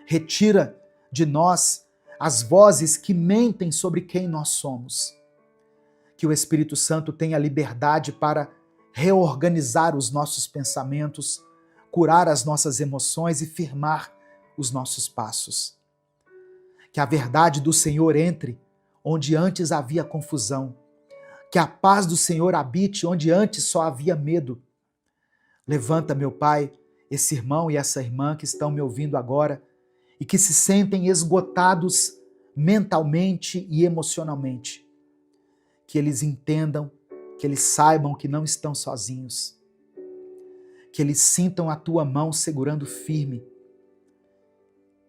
Retira de nós as vozes que mentem sobre quem nós somos. Que o Espírito Santo tenha liberdade para reorganizar os nossos pensamentos, curar as nossas emoções e firmar os nossos passos. Que a verdade do Senhor entre onde antes havia confusão. Que a paz do Senhor habite onde antes só havia medo. Levanta, meu Pai, esse irmão e essa irmã que estão me ouvindo agora e que se sentem esgotados mentalmente e emocionalmente. Que eles entendam, que eles saibam que não estão sozinhos. Que eles sintam a tua mão segurando firme.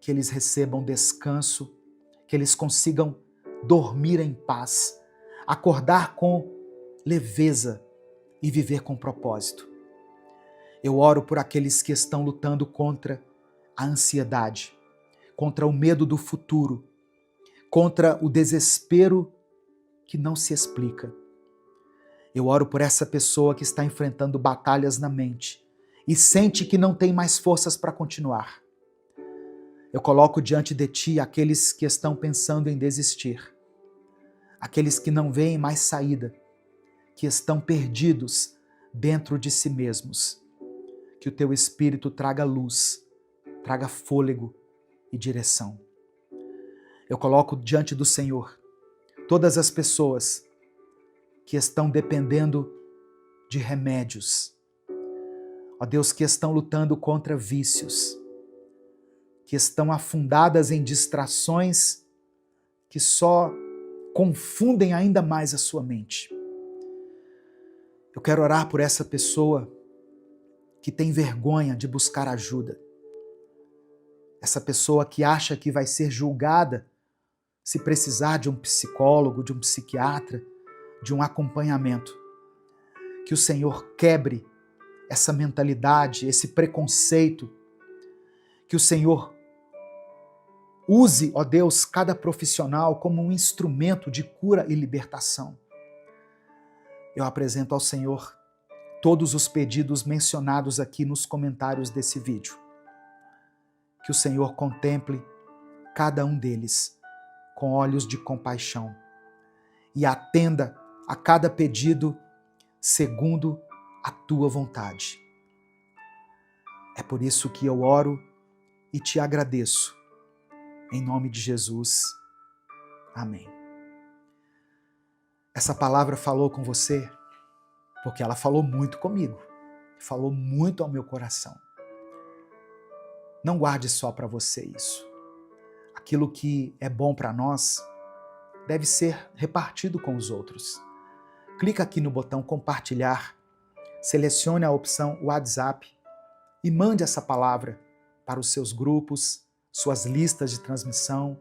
Que eles recebam descanso, que eles consigam dormir em paz, acordar com leveza e viver com propósito. Eu oro por aqueles que estão lutando contra a ansiedade, contra o medo do futuro, contra o desespero que não se explica. Eu oro por essa pessoa que está enfrentando batalhas na mente e sente que não tem mais forças para continuar. Eu coloco diante de ti aqueles que estão pensando em desistir, aqueles que não veem mais saída, que estão perdidos dentro de si mesmos. Que o teu Espírito traga luz, traga fôlego e direção. Eu coloco diante do Senhor todas as pessoas que estão dependendo de remédios. Ó Deus, que estão lutando contra vícios, que estão afundadas em distrações que só confundem ainda mais a sua mente. Eu quero orar por essa pessoa que tem vergonha de buscar ajuda. Essa pessoa que acha que vai ser julgada se precisar de um psicólogo, de um psiquiatra, de um acompanhamento. Que o Senhor quebre essa mentalidade, esse preconceito. Que o Senhor use, ó Deus, cada profissional como um instrumento de cura e libertação. Eu apresento ao Senhor todos os pedidos mencionados aqui nos comentários desse vídeo. Que o Senhor contemple cada um deles com olhos de compaixão e atenda a cada pedido segundo a tua vontade. É por isso que eu oro e te agradeço. Em nome de Jesus. Amém. Essa palavra falou com você porque ela falou muito comigo, falou muito ao meu coração. Não guarde só para você isso. Aquilo que é bom para nós deve ser repartido com os outros. Clica aqui no botão compartilhar, selecione a opção WhatsApp e mande essa palavra para os seus grupos, suas listas de transmissão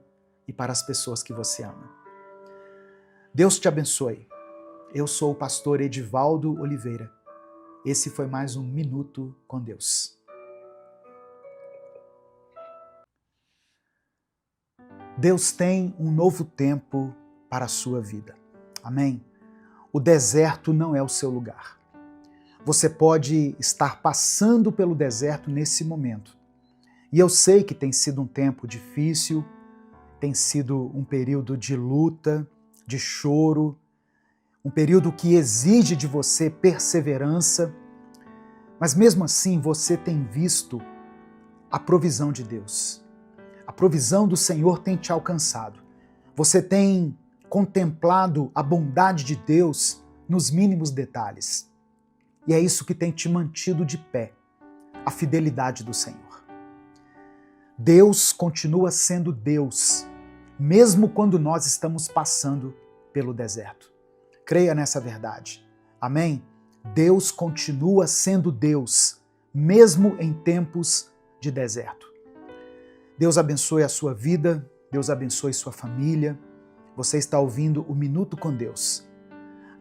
e para as pessoas que você ama. Deus te abençoe. Eu sou o pastor Edivaldo Oliveira. Esse foi mais um Minuto com Deus. Deus tem um novo tempo para a sua vida. Amém? O deserto não é o seu lugar. Você pode estar passando pelo deserto nesse momento. E eu sei que tem sido um tempo difícil, tem sido um período de luta, de choro, um período que exige de você perseverança, mas mesmo assim você tem visto a provisão de Deus. A provisão do Senhor tem te alcançado. Você tem contemplado a bondade de Deus nos mínimos detalhes. E é isso que tem te mantido de pé, a fidelidade do Senhor. Deus continua sendo Deus, mesmo quando nós estamos passando pelo deserto. Creia nessa verdade. Amém? Deus continua sendo Deus, mesmo em tempos de deserto. Deus abençoe a sua vida, Deus abençoe sua família. Você está ouvindo o Minuto com Deus.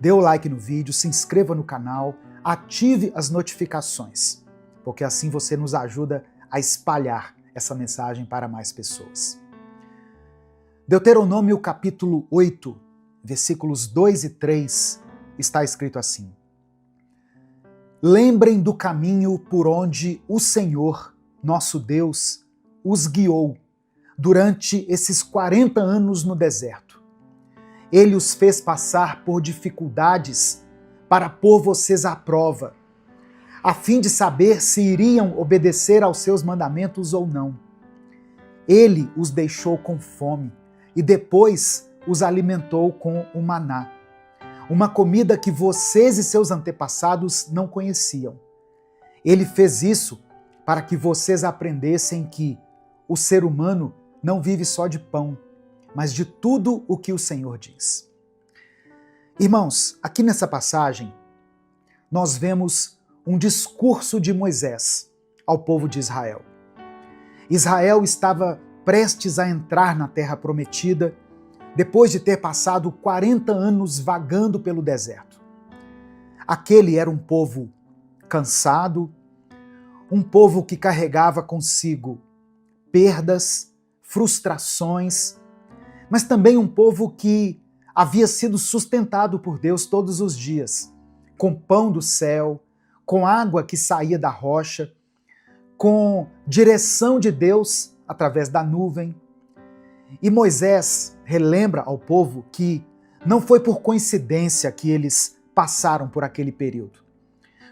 Dê o like no vídeo, se inscreva no canal, ative as notificações, porque assim você nos ajuda a espalhar essa mensagem para mais pessoas. Deuteronômio capítulo 8, versículos 2 e 3, está escrito assim: Lembrem do caminho por onde o Senhor, nosso Deus, os guiou durante esses 40 anos no deserto. Ele os fez passar por dificuldades para pôr vocês à prova, a fim de saber se iriam obedecer aos seus mandamentos ou não. Ele os deixou com fome e depois os alimentou com o maná, uma comida que vocês e seus antepassados não conheciam. Ele fez isso para que vocês aprendessem que o ser humano não vive só de pão, mas de tudo o que o Senhor diz. Irmãos, aqui nessa passagem, nós vemos um discurso de Moisés ao povo de Israel. Israel estava prestes a entrar na Terra Prometida, depois de ter passado 40 anos vagando pelo deserto. Aquele era um povo cansado, um povo que carregava consigo perdas, frustrações, mas também um povo que havia sido sustentado por Deus todos os dias, com pão do céu, com água que saía da rocha, com direção de Deus através da nuvem. E Moisés relembra ao povo que não foi por coincidência que eles passaram por aquele período.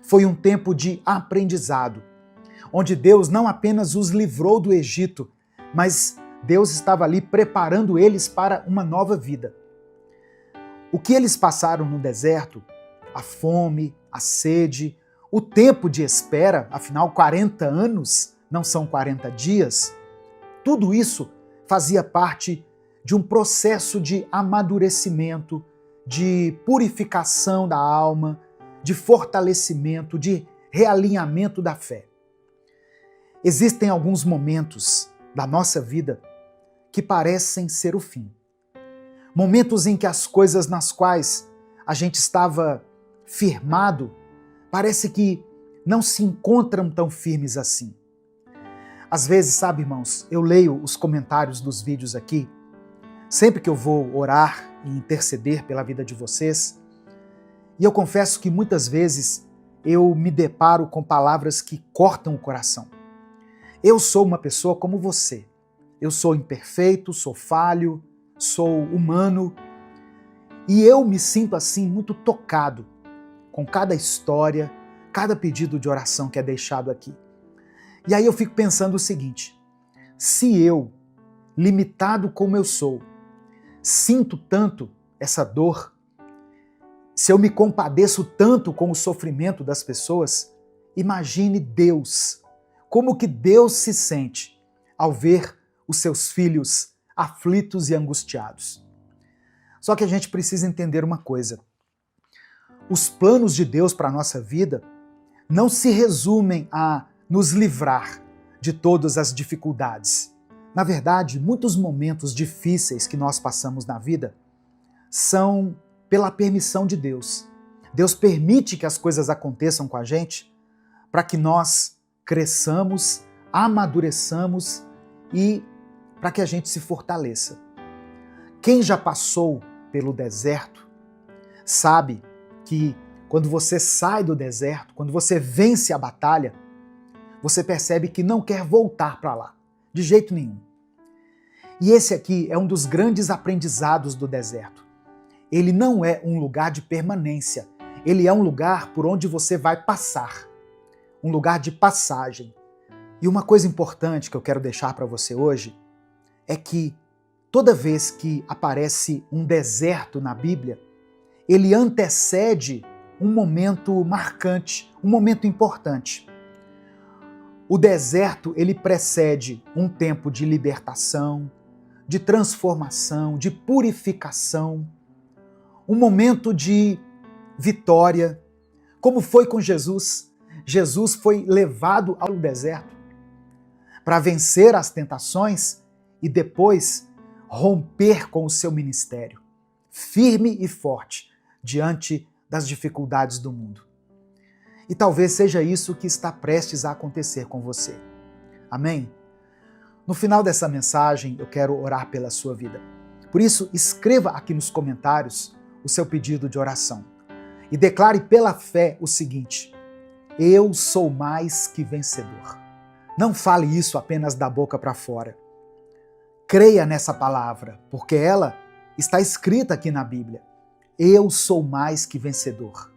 Foi um tempo de aprendizado, onde Deus não apenas os livrou do Egito, mas Deus estava ali preparando eles para uma nova vida. O que eles passaram no deserto, a fome, a sede, o tempo de espera, afinal 40 anos não são 40 dias, tudo isso fazia parte de um processo de amadurecimento, de purificação da alma, de fortalecimento, de realinhamento da fé. Existem alguns momentos da nossa vida que parecem ser o fim. Momentos em que as coisas nas quais a gente estava firmado parece que não se encontram tão firmes assim. Às vezes, sabe, irmãos, eu leio os comentários dos vídeos aqui, sempre que eu vou orar e interceder pela vida de vocês, e eu confesso que muitas vezes eu me deparo com palavras que cortam o coração. Eu sou uma pessoa como você. Eu sou imperfeito, sou falho, sou humano, e eu me sinto assim muito tocado com cada história, cada pedido de oração que é deixado aqui. E aí eu fico pensando o seguinte: se eu, limitado como eu sou, sinto tanto essa dor, se eu me compadeço tanto com o sofrimento das pessoas, imagine Deus, como que Deus se sente ao ver os seus filhos aflitos e angustiados. Só que a gente precisa entender uma coisa: os planos de Deus para a nossa vida não se resumem a nos livrar de todas as dificuldades. Na verdade, muitos momentos difíceis que nós passamos na vida são pela permissão de Deus. Deus permite que as coisas aconteçam com a gente para que nós cresçamos, amadureçamos e para que a gente se fortaleça. Quem já passou pelo deserto sabe que quando você sai do deserto, quando você vence a batalha, você percebe que não quer voltar para lá, de jeito nenhum. E esse aqui é um dos grandes aprendizados do deserto. Ele não é um lugar de permanência, ele é um lugar por onde você vai passar, um lugar de passagem. E uma coisa importante que eu quero deixar para você hoje é que toda vez que aparece um deserto na Bíblia, ele antecede um momento marcante, um momento importante. O deserto, ele precede um tempo de libertação, de transformação, de purificação, um momento de vitória, como foi com Jesus. Jesus foi levado ao deserto para vencer as tentações e depois romper com o seu ministério, firme e forte diante das dificuldades do mundo. E talvez seja isso que está prestes a acontecer com você. Amém? No final dessa mensagem, eu quero orar pela sua vida. Por isso, escreva aqui nos comentários o seu pedido de oração e declare pela fé o seguinte: eu sou mais que vencedor. Não fale isso apenas da boca para fora. Creia nessa palavra, porque ela está escrita aqui na Bíblia. Eu sou mais que vencedor.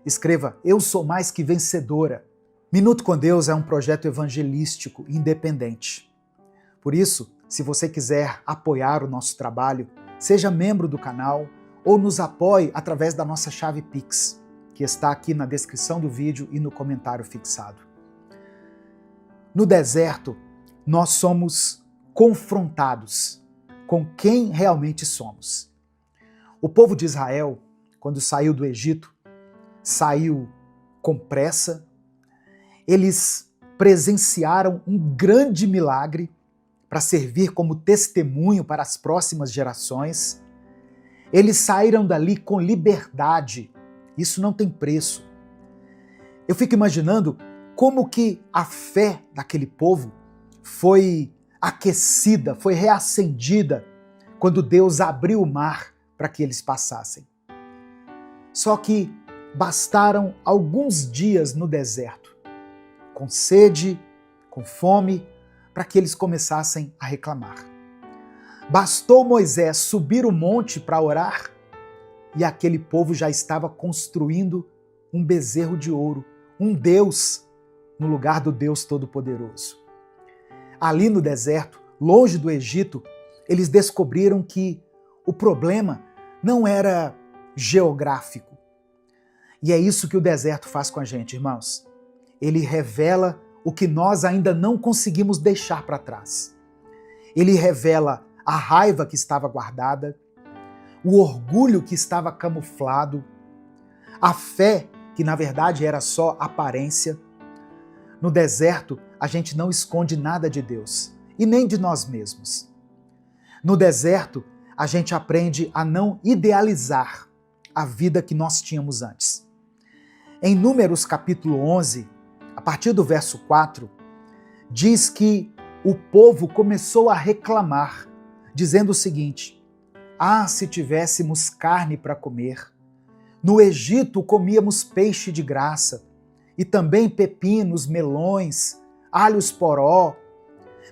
Escreva: eu sou mais que vencedora. Minuto com Deus é um projeto evangelístico independente. Por isso, se você quiser apoiar o nosso trabalho, seja membro do canal ou nos apoie através da nossa chave Pix, que está aqui na descrição do vídeo e no comentário fixado. No deserto, nós somos confrontados com quem realmente somos. O povo de Israel, quando saiu do Egito, saiu com pressa. Eles presenciaram um grande milagre para servir como testemunho para as próximas gerações. Eles saíram dali com liberdade. Isso não tem preço. Eu fico imaginando como que a fé daquele povo foi aquecida, foi reacendida quando Deus abriu o mar para que eles passassem. Só que bastaram alguns dias no deserto, com sede, com fome, para que eles começassem a reclamar. Bastou Moisés subir o monte para orar e aquele povo já estava construindo um bezerro de ouro, um Deus no lugar do Deus Todo-Poderoso. Ali no deserto, longe do Egito, eles descobriram que o problema não era geográfico. E é isso que o deserto faz com a gente, irmãos. Ele revela o que nós ainda não conseguimos deixar para trás. Ele revela a raiva que estava guardada, o orgulho que estava camuflado, a fé que na verdade era só aparência. No deserto, a gente não esconde nada de Deus e nem de nós mesmos. No deserto, a gente aprende a não idealizar a vida que nós tínhamos antes. Em Números capítulo 11, a partir do verso 4, diz que o povo começou a reclamar, dizendo o seguinte: ah, se tivéssemos carne para comer! No Egito comíamos peixe de graça, e também pepinos, melões, alhos poró,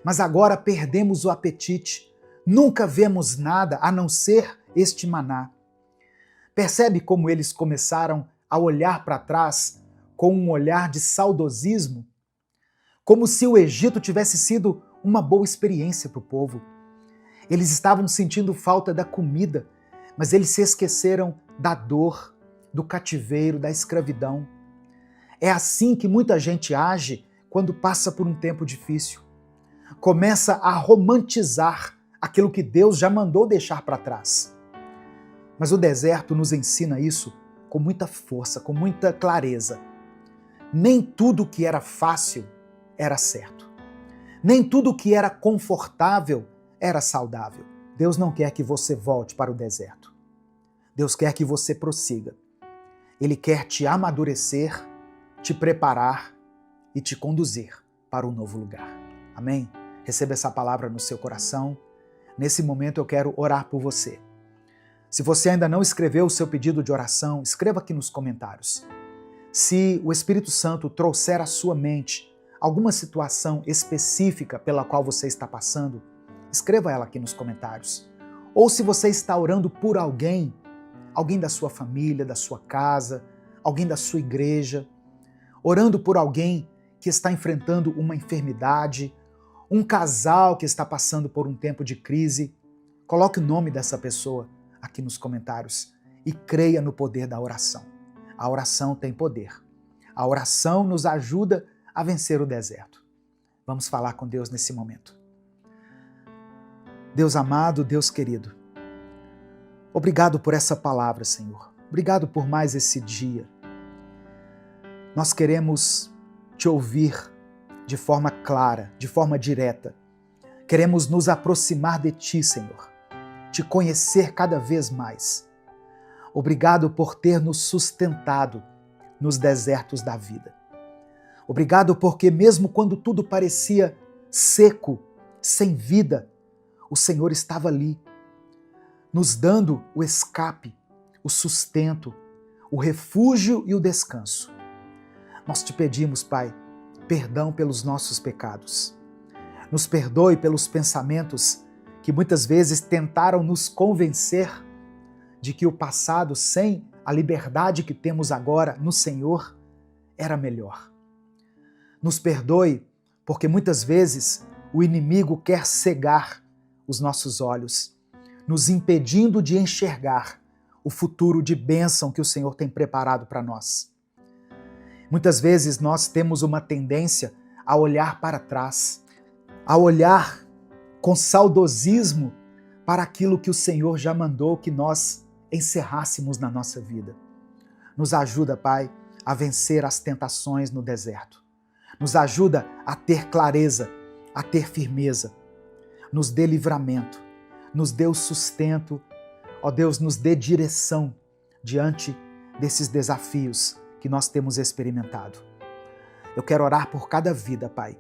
mas agora perdemos o apetite, nunca vemos nada a não ser este maná. Percebe como eles começaram a olhar para trás com um olhar de saudosismo? Como se o Egito tivesse sido uma boa experiência para o povo. Eles estavam sentindo falta da comida, mas eles se esqueceram da dor, do cativeiro, da escravidão. É assim que muita gente age quando passa por um tempo difícil. Começa a romantizar aquilo que Deus já mandou deixar para trás. Mas o deserto nos ensina isso com muita força, com muita clareza. Nem tudo que era fácil era certo. Nem tudo que era confortável era saudável. Deus não quer que você volte para o deserto. Deus quer que você prossiga. Ele quer te amadurecer, te preparar e te conduzir para um novo lugar. Amém? Receba essa palavra no seu coração. Nesse momento eu quero orar por você. Se você ainda não escreveu o seu pedido de oração, escreva aqui nos comentários. Se o Espírito Santo trouxer à sua mente alguma situação específica pela qual você está passando, escreva ela aqui nos comentários. Ou se você está orando por alguém da sua família, da sua casa, alguém da sua igreja, orando por alguém que está enfrentando uma enfermidade, um casal que está passando por um tempo de crise, coloque o nome dessa pessoa aqui nos comentários e creia no poder da oração. A oração tem poder. A oração nos ajuda a vencer o deserto. Vamos falar com Deus nesse momento. Deus amado, Deus querido, obrigado por essa palavra, Senhor. Obrigado por mais esse dia. Nós queremos te ouvir de forma clara, de forma direta. Queremos nos aproximar de ti, Senhor. Te conhecer cada vez mais. Obrigado por ter nos sustentado nos desertos da vida. Obrigado porque mesmo quando tudo parecia seco, sem vida, o Senhor estava ali, nos dando o escape, o sustento, o refúgio e o descanso. Nós te pedimos, Pai, perdão pelos nossos pecados. Nos perdoe pelos pensamentos que muitas vezes tentaram nos convencer de que o passado, sem a liberdade que temos agora no Senhor, era melhor. Nos perdoe porque muitas vezes o inimigo quer cegar os nossos olhos, nos impedindo de enxergar o futuro de bênção que o Senhor tem preparado para nós. Muitas vezes nós temos uma tendência a olhar para trás, a olhar com saudosismo para aquilo que o Senhor já mandou que nós encerrássemos na nossa vida. Nos ajuda, Pai, a vencer as tentações no deserto. Nos ajuda a ter clareza, a ter firmeza. Nos dê livramento, nos dê o sustento. Ó Deus, nos dê direção diante desses desafios que nós temos experimentado. Eu quero orar por cada vida, Pai,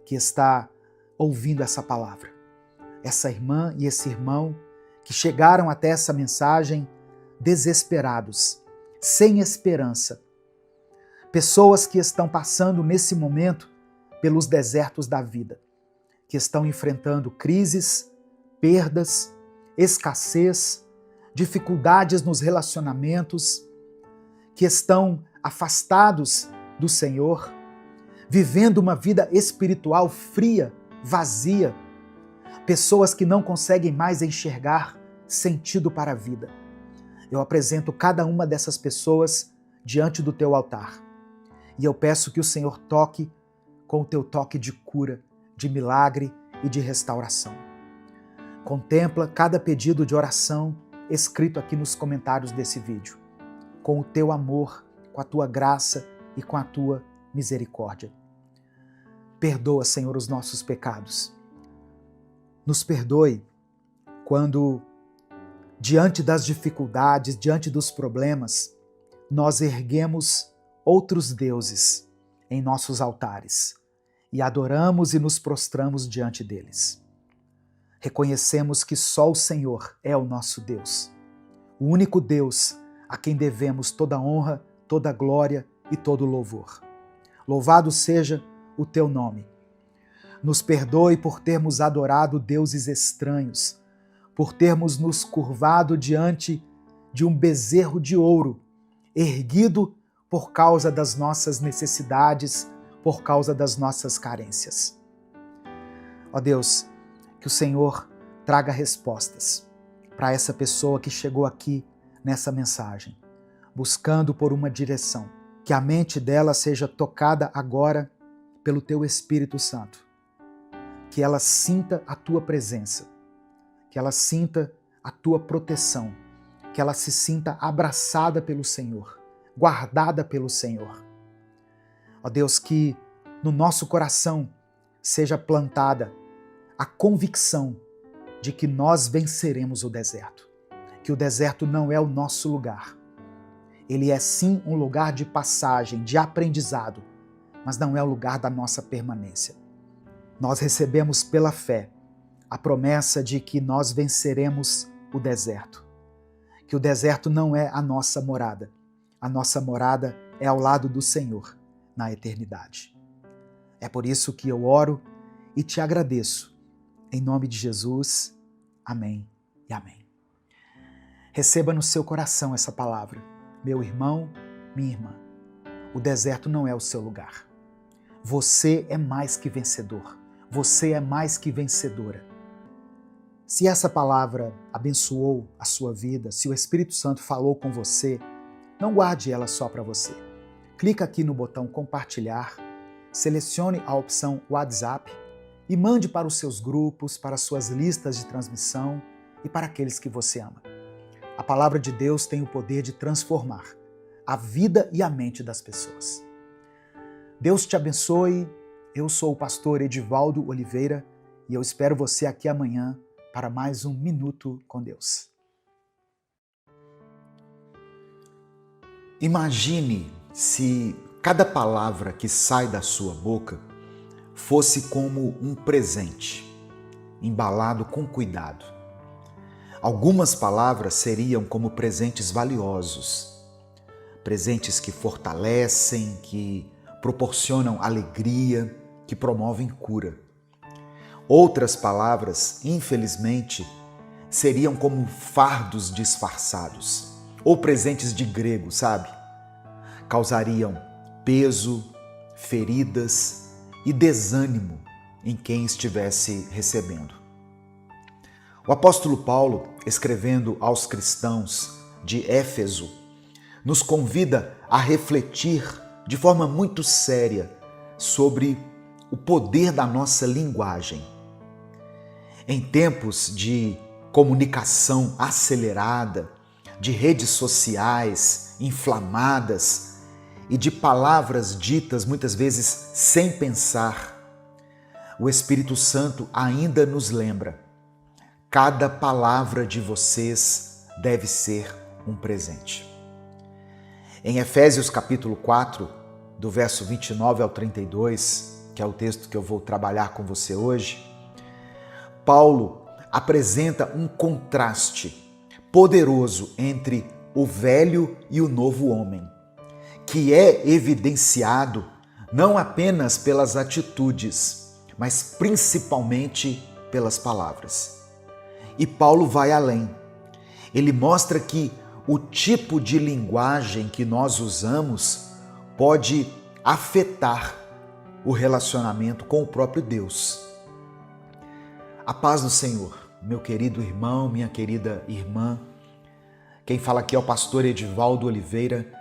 que está ouvindo essa palavra. Essa irmã e esse irmão que chegaram até essa mensagem desesperados, sem esperança. Pessoas que estão passando nesse momento pelos desertos da vida, que estão enfrentando crises, perdas, escassez, dificuldades nos relacionamentos, que estão afastados do Senhor, vivendo uma vida espiritual fria, vazia, pessoas que não conseguem mais enxergar sentido para a vida. Eu apresento cada uma dessas pessoas diante do teu altar e eu peço que o Senhor toque com o teu toque de cura, de milagre e de restauração. Contempla cada pedido de oração escrito aqui nos comentários desse vídeo, com o teu amor, com a tua graça e com a tua misericórdia. Perdoa, Senhor, os nossos pecados. Nos perdoe quando, diante das dificuldades, diante dos problemas, nós erguemos outros deuses em nossos altares e adoramos e nos prostramos diante deles. Reconhecemos que só o Senhor é o nosso Deus, o único Deus a quem devemos toda honra, toda glória e todo louvor. Louvado seja o teu nome. Nos perdoe por termos adorado deuses estranhos, por termos nos curvado diante de um bezerro de ouro, erguido por causa das nossas necessidades, por causa das nossas carências. Ó Deus, que o Senhor traga respostas para essa pessoa que chegou aqui nessa mensagem, buscando por uma direção, que a mente dela seja tocada agora pelo teu Espírito Santo, que ela sinta a tua presença, que ela sinta a tua proteção, que ela se sinta abraçada pelo Senhor, guardada pelo Senhor. Ó Deus, que no nosso coração seja plantada a convicção de que nós venceremos o deserto, que o deserto não é o nosso lugar. Ele é sim um lugar de passagem, de aprendizado, mas não é o lugar da nossa permanência. Nós recebemos pela fé a promessa de que nós venceremos o deserto, que o deserto não é a nossa morada é ao lado do Senhor na eternidade. É por isso que eu oro e te agradeço. Em nome de Jesus, amém e amém. Receba no seu coração essa palavra. Meu irmão, minha irmã, o deserto não é o seu lugar. Você é mais que vencedor. Você é mais que vencedora. Se essa palavra abençoou a sua vida, se o Espírito Santo falou com você, não guarde ela só para você. Clica aqui no botão compartilhar, selecione a opção WhatsApp e mande para os seus grupos, para as suas listas de transmissão e para aqueles que você ama. A palavra de Deus tem o poder de transformar a vida e a mente das pessoas. Deus te abençoe. Eu sou o pastor Edivaldo Oliveira e eu espero você aqui amanhã para mais um Minuto com Deus. Imagine se cada palavra que sai da sua boca fosse como um presente. embalado com cuidado. Algumas palavras seriam como presentes valiosos, presentes que fortalecem, que proporcionam alegria, que promovem cura. Outras palavras, infelizmente, seriam como fardos disfarçados, ou presentes de grego, sabe? Causariam peso, feridas e desânimo em quem estivesse recebendo. O apóstolo Paulo, escrevendo aos cristãos de Éfeso, nos convida a refletir de forma muito séria sobre o poder da nossa linguagem. Em tempos de comunicação acelerada, de redes sociais inflamadas e de palavras ditas muitas vezes sem pensar, o Espírito Santo ainda nos lembra: cada palavra de vocês deve ser um presente. Em Efésios capítulo 4, do verso 29 ao 32, que é o texto que eu vou trabalhar com você hoje, Paulo apresenta um contraste poderoso entre o velho e o novo homem, que é evidenciado não apenas pelas atitudes, mas principalmente pelas palavras. E Paulo vai além. Ele mostra que o tipo de linguagem que nós usamos pode afetar o relacionamento com o próprio Deus. A paz do Senhor, meu querido irmão, minha querida irmã. Quem fala aqui é o pastor Edivaldo Oliveira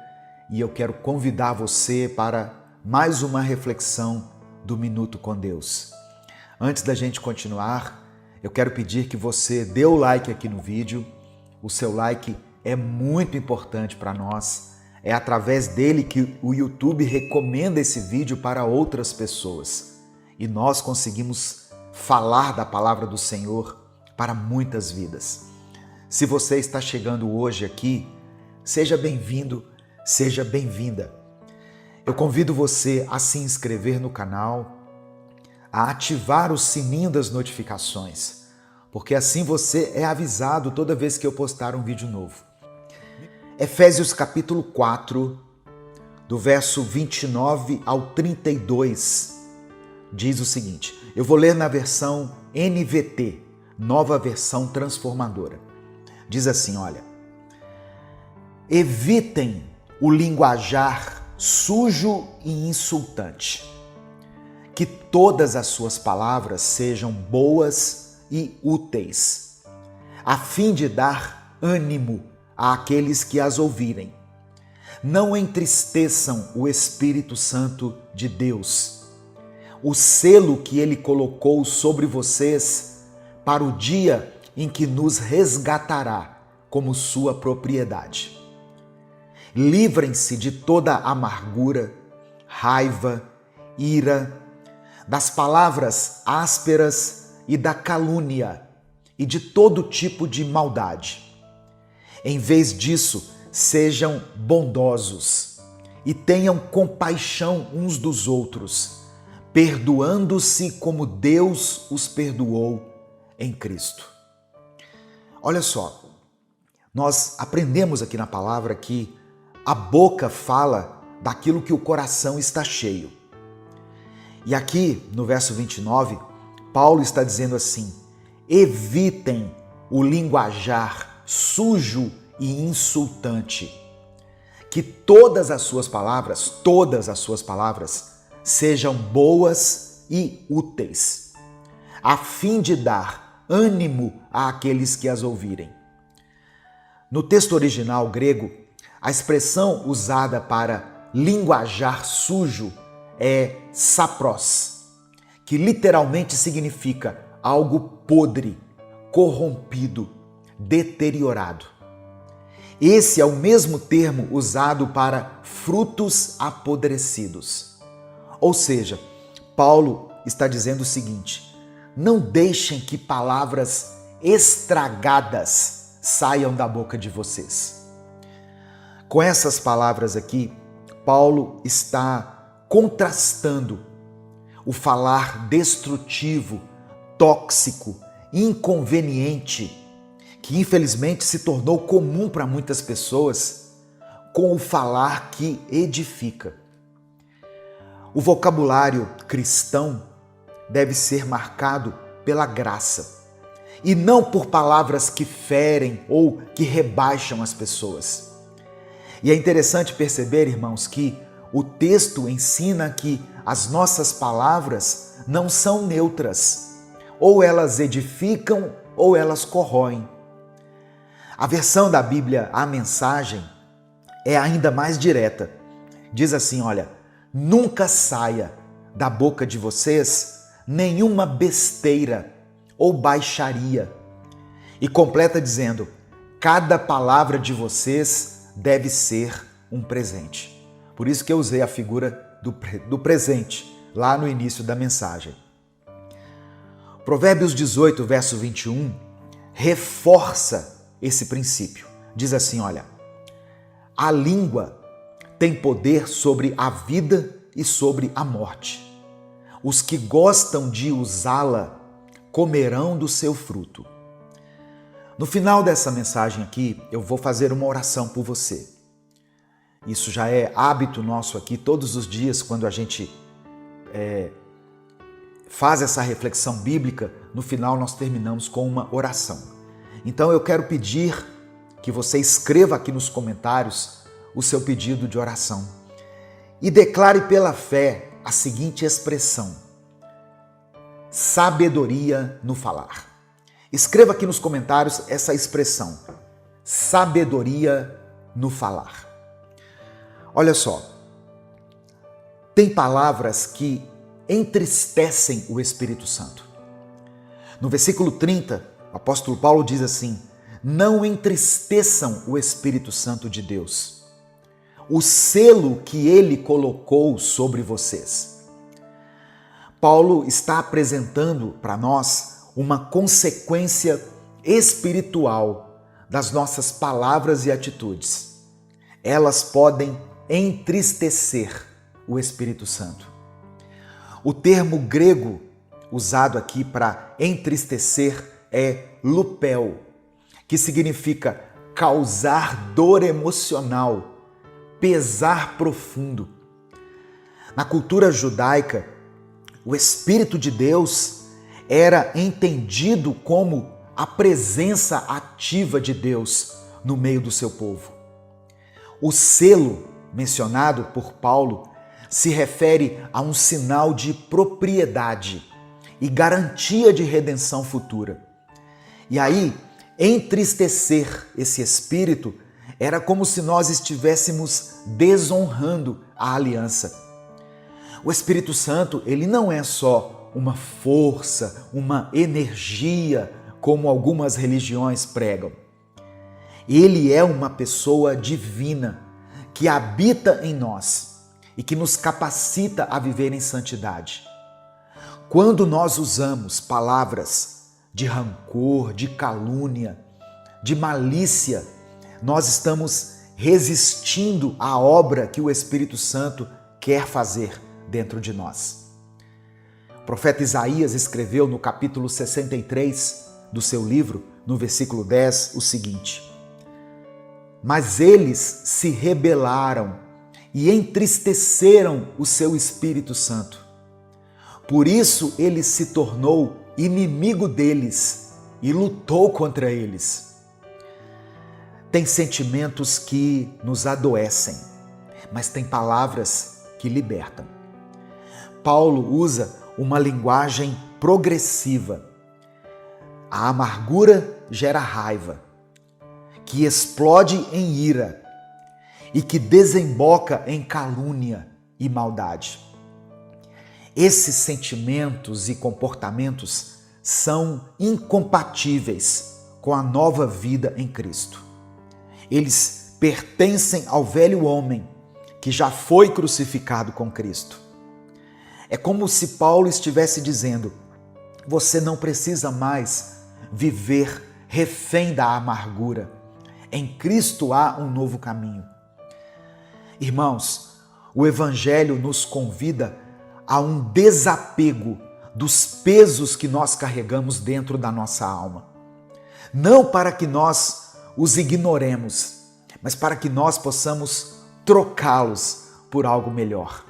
e eu quero convidar você para mais uma reflexão do Minuto com Deus. Antes da gente continuar, eu quero pedir que você dê o like aqui no vídeo. O seu like é muito importante para nós. É através dele que o YouTube recomenda esse vídeo para outras pessoas. E nós conseguimos falar da palavra do Senhor para muitas vidas. Se você está chegando hoje aqui, seja bem-vindo, seja bem-vinda. Eu convido você a se inscrever no canal, a ativar o sininho das notificações, porque assim você é avisado toda vez que eu postar um vídeo novo. Efésios capítulo 4, do verso 29 ao 32, diz o seguinte, eu vou ler na versão NVT, Nova Versão Transformadora. Diz assim, olha, evitem o linguajar sujo e insultante, que todas as suas palavras sejam boas e úteis, a fim de dar ânimo àqueles que as ouvirem. Não entristeçam o Espírito Santo de Deus, o selo que ele colocou sobre vocês para o dia em que nos resgatará como sua propriedade. Livrem-se de toda amargura, raiva, ira, das palavras ásperas e da calúnia e de todo tipo de maldade. Em vez disso, sejam bondosos e tenham compaixão uns dos outros, perdoando-se como Deus os perdoou em Cristo. Olha só, nós aprendemos aqui na palavra que a boca fala daquilo que o coração está cheio. E aqui no verso 29, Paulo está dizendo assim, evitem o linguajar sujo e insultante, que todas as suas palavras sejam boas e úteis, a fim de dar ânimo àqueles que as ouvirem. No texto original grego, a expressão usada para linguajar sujo é sapros, que literalmente significa algo podre, corrompido, deteriorado. Esse é o mesmo termo usado para frutos apodrecidos. Ou seja, Paulo está dizendo o seguinte, não deixem que palavras estragadas saiam da boca de vocês. Com essas palavras aqui, Paulo está contrastando o falar destrutivo, tóxico inconveniente que infelizmente se tornou comum para muitas pessoas com o falar que edifica. O vocabulário cristão deve ser marcado pela graça e não por palavras que ferem ou que rebaixam as pessoas. E é interessante perceber, irmãos, que o texto ensina que as nossas palavras não são neutras. Ou elas edificam ou elas corroem. A versão da Bíblia, a Mensagem, é ainda mais direta. Diz assim, olha, nunca saia da boca de vocês nenhuma besteira ou baixaria. E completa dizendo, cada palavra de vocês deve ser um presente. Por isso que eu usei a figura do presente lá no início da mensagem. Provérbios 18, verso 21, reforça esse princípio. Diz assim, olha, a língua tem poder sobre a vida e sobre a morte. Os que gostam de usá-la comerão do seu fruto. No final dessa mensagem aqui, eu vou fazer uma oração por você. Isso já é hábito nosso aqui, todos os dias, quando a gente faz essa reflexão bíblica, no final nós terminamos com uma oração. Então eu quero pedir que você escreva aqui nos comentários o seu pedido de oração e declare pela fé a seguinte expressão: sabedoria no falar. Escreva aqui nos comentários essa expressão, sabedoria no falar. Olha só, tem palavras que entristecem o Espírito Santo. No versículo 30, o apóstolo Paulo diz assim, não entristeçam o Espírito Santo de Deus, o selo que ele colocou sobre vocês. Paulo está apresentando para nós uma consequência espiritual das nossas palavras e atitudes. Elas podem entristecer o Espírito Santo. O termo grego usado aqui para entristecer é lupel, que significa causar dor emocional, pesar profundo. Na cultura judaica, o Espírito de Deus era entendido como a presença ativa de Deus no meio do seu povo. O selo mencionado por Paulo se refere a um sinal de propriedade e garantia de redenção futura. E aí, entristecer esse espírito era como se nós estivéssemos desonrando a aliança. O Espírito Santo, ele não é só uma força, uma energia, como algumas religiões pregam. Ele é uma pessoa divina que habita em nós e que nos capacita a viver em santidade. Quando nós usamos palavras de rancor, de calúnia, de malícia, nós estamos resistindo à obra que o Espírito Santo quer fazer dentro de nós. O profeta Isaías escreveu no capítulo 63 do seu livro, no versículo 10, o seguinte: mas eles se rebelaram e entristeceram o seu Espírito Santo. Por isso ele se tornou inimigo deles e lutou contra eles. Tem sentimentos que nos adoecem, mas tem palavras que libertam. Paulo usa uma linguagem progressiva. A amargura gera raiva, que explode em ira e que desemboca em calúnia e maldade. Esses sentimentos e comportamentos são incompatíveis com a nova vida em Cristo. Eles pertencem ao velho homem que já foi crucificado com Cristo. É como se Paulo estivesse dizendo: você não precisa mais viver refém da amargura. Em Cristo há um novo caminho. Irmãos, o Evangelho nos convida a um desapego dos pesos que nós carregamos dentro da nossa alma. Não para que nós os ignoremos, mas para que nós possamos trocá-los por algo melhor.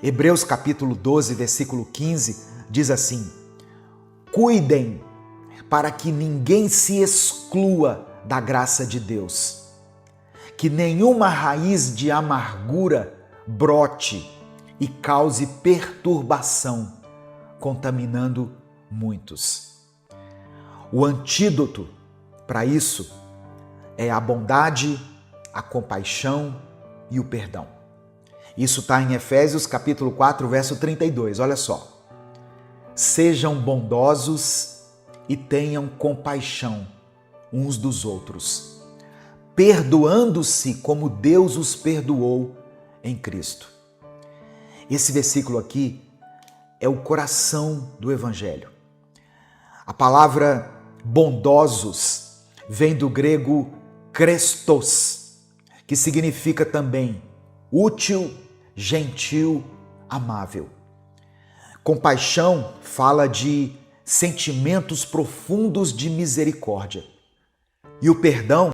Hebreus capítulo 12, versículo 15 diz assim: cuidem para que ninguém se exclua da graça de Deus, que nenhuma raiz de amargura brote e cause perturbação, contaminando muitos. O antídoto para isso é a bondade, a compaixão e o perdão. Isso está em Efésios capítulo 4, verso 32. Olha só. Sejam bondosos e tenham compaixão uns dos outros, perdoando-se como Deus os perdoou em Cristo. Esse versículo aqui é o coração do Evangelho. A palavra bondosos vem do grego krestos, que significa também útil, gentil, amável. Compaixão fala de sentimentos profundos de misericórdia. E o perdão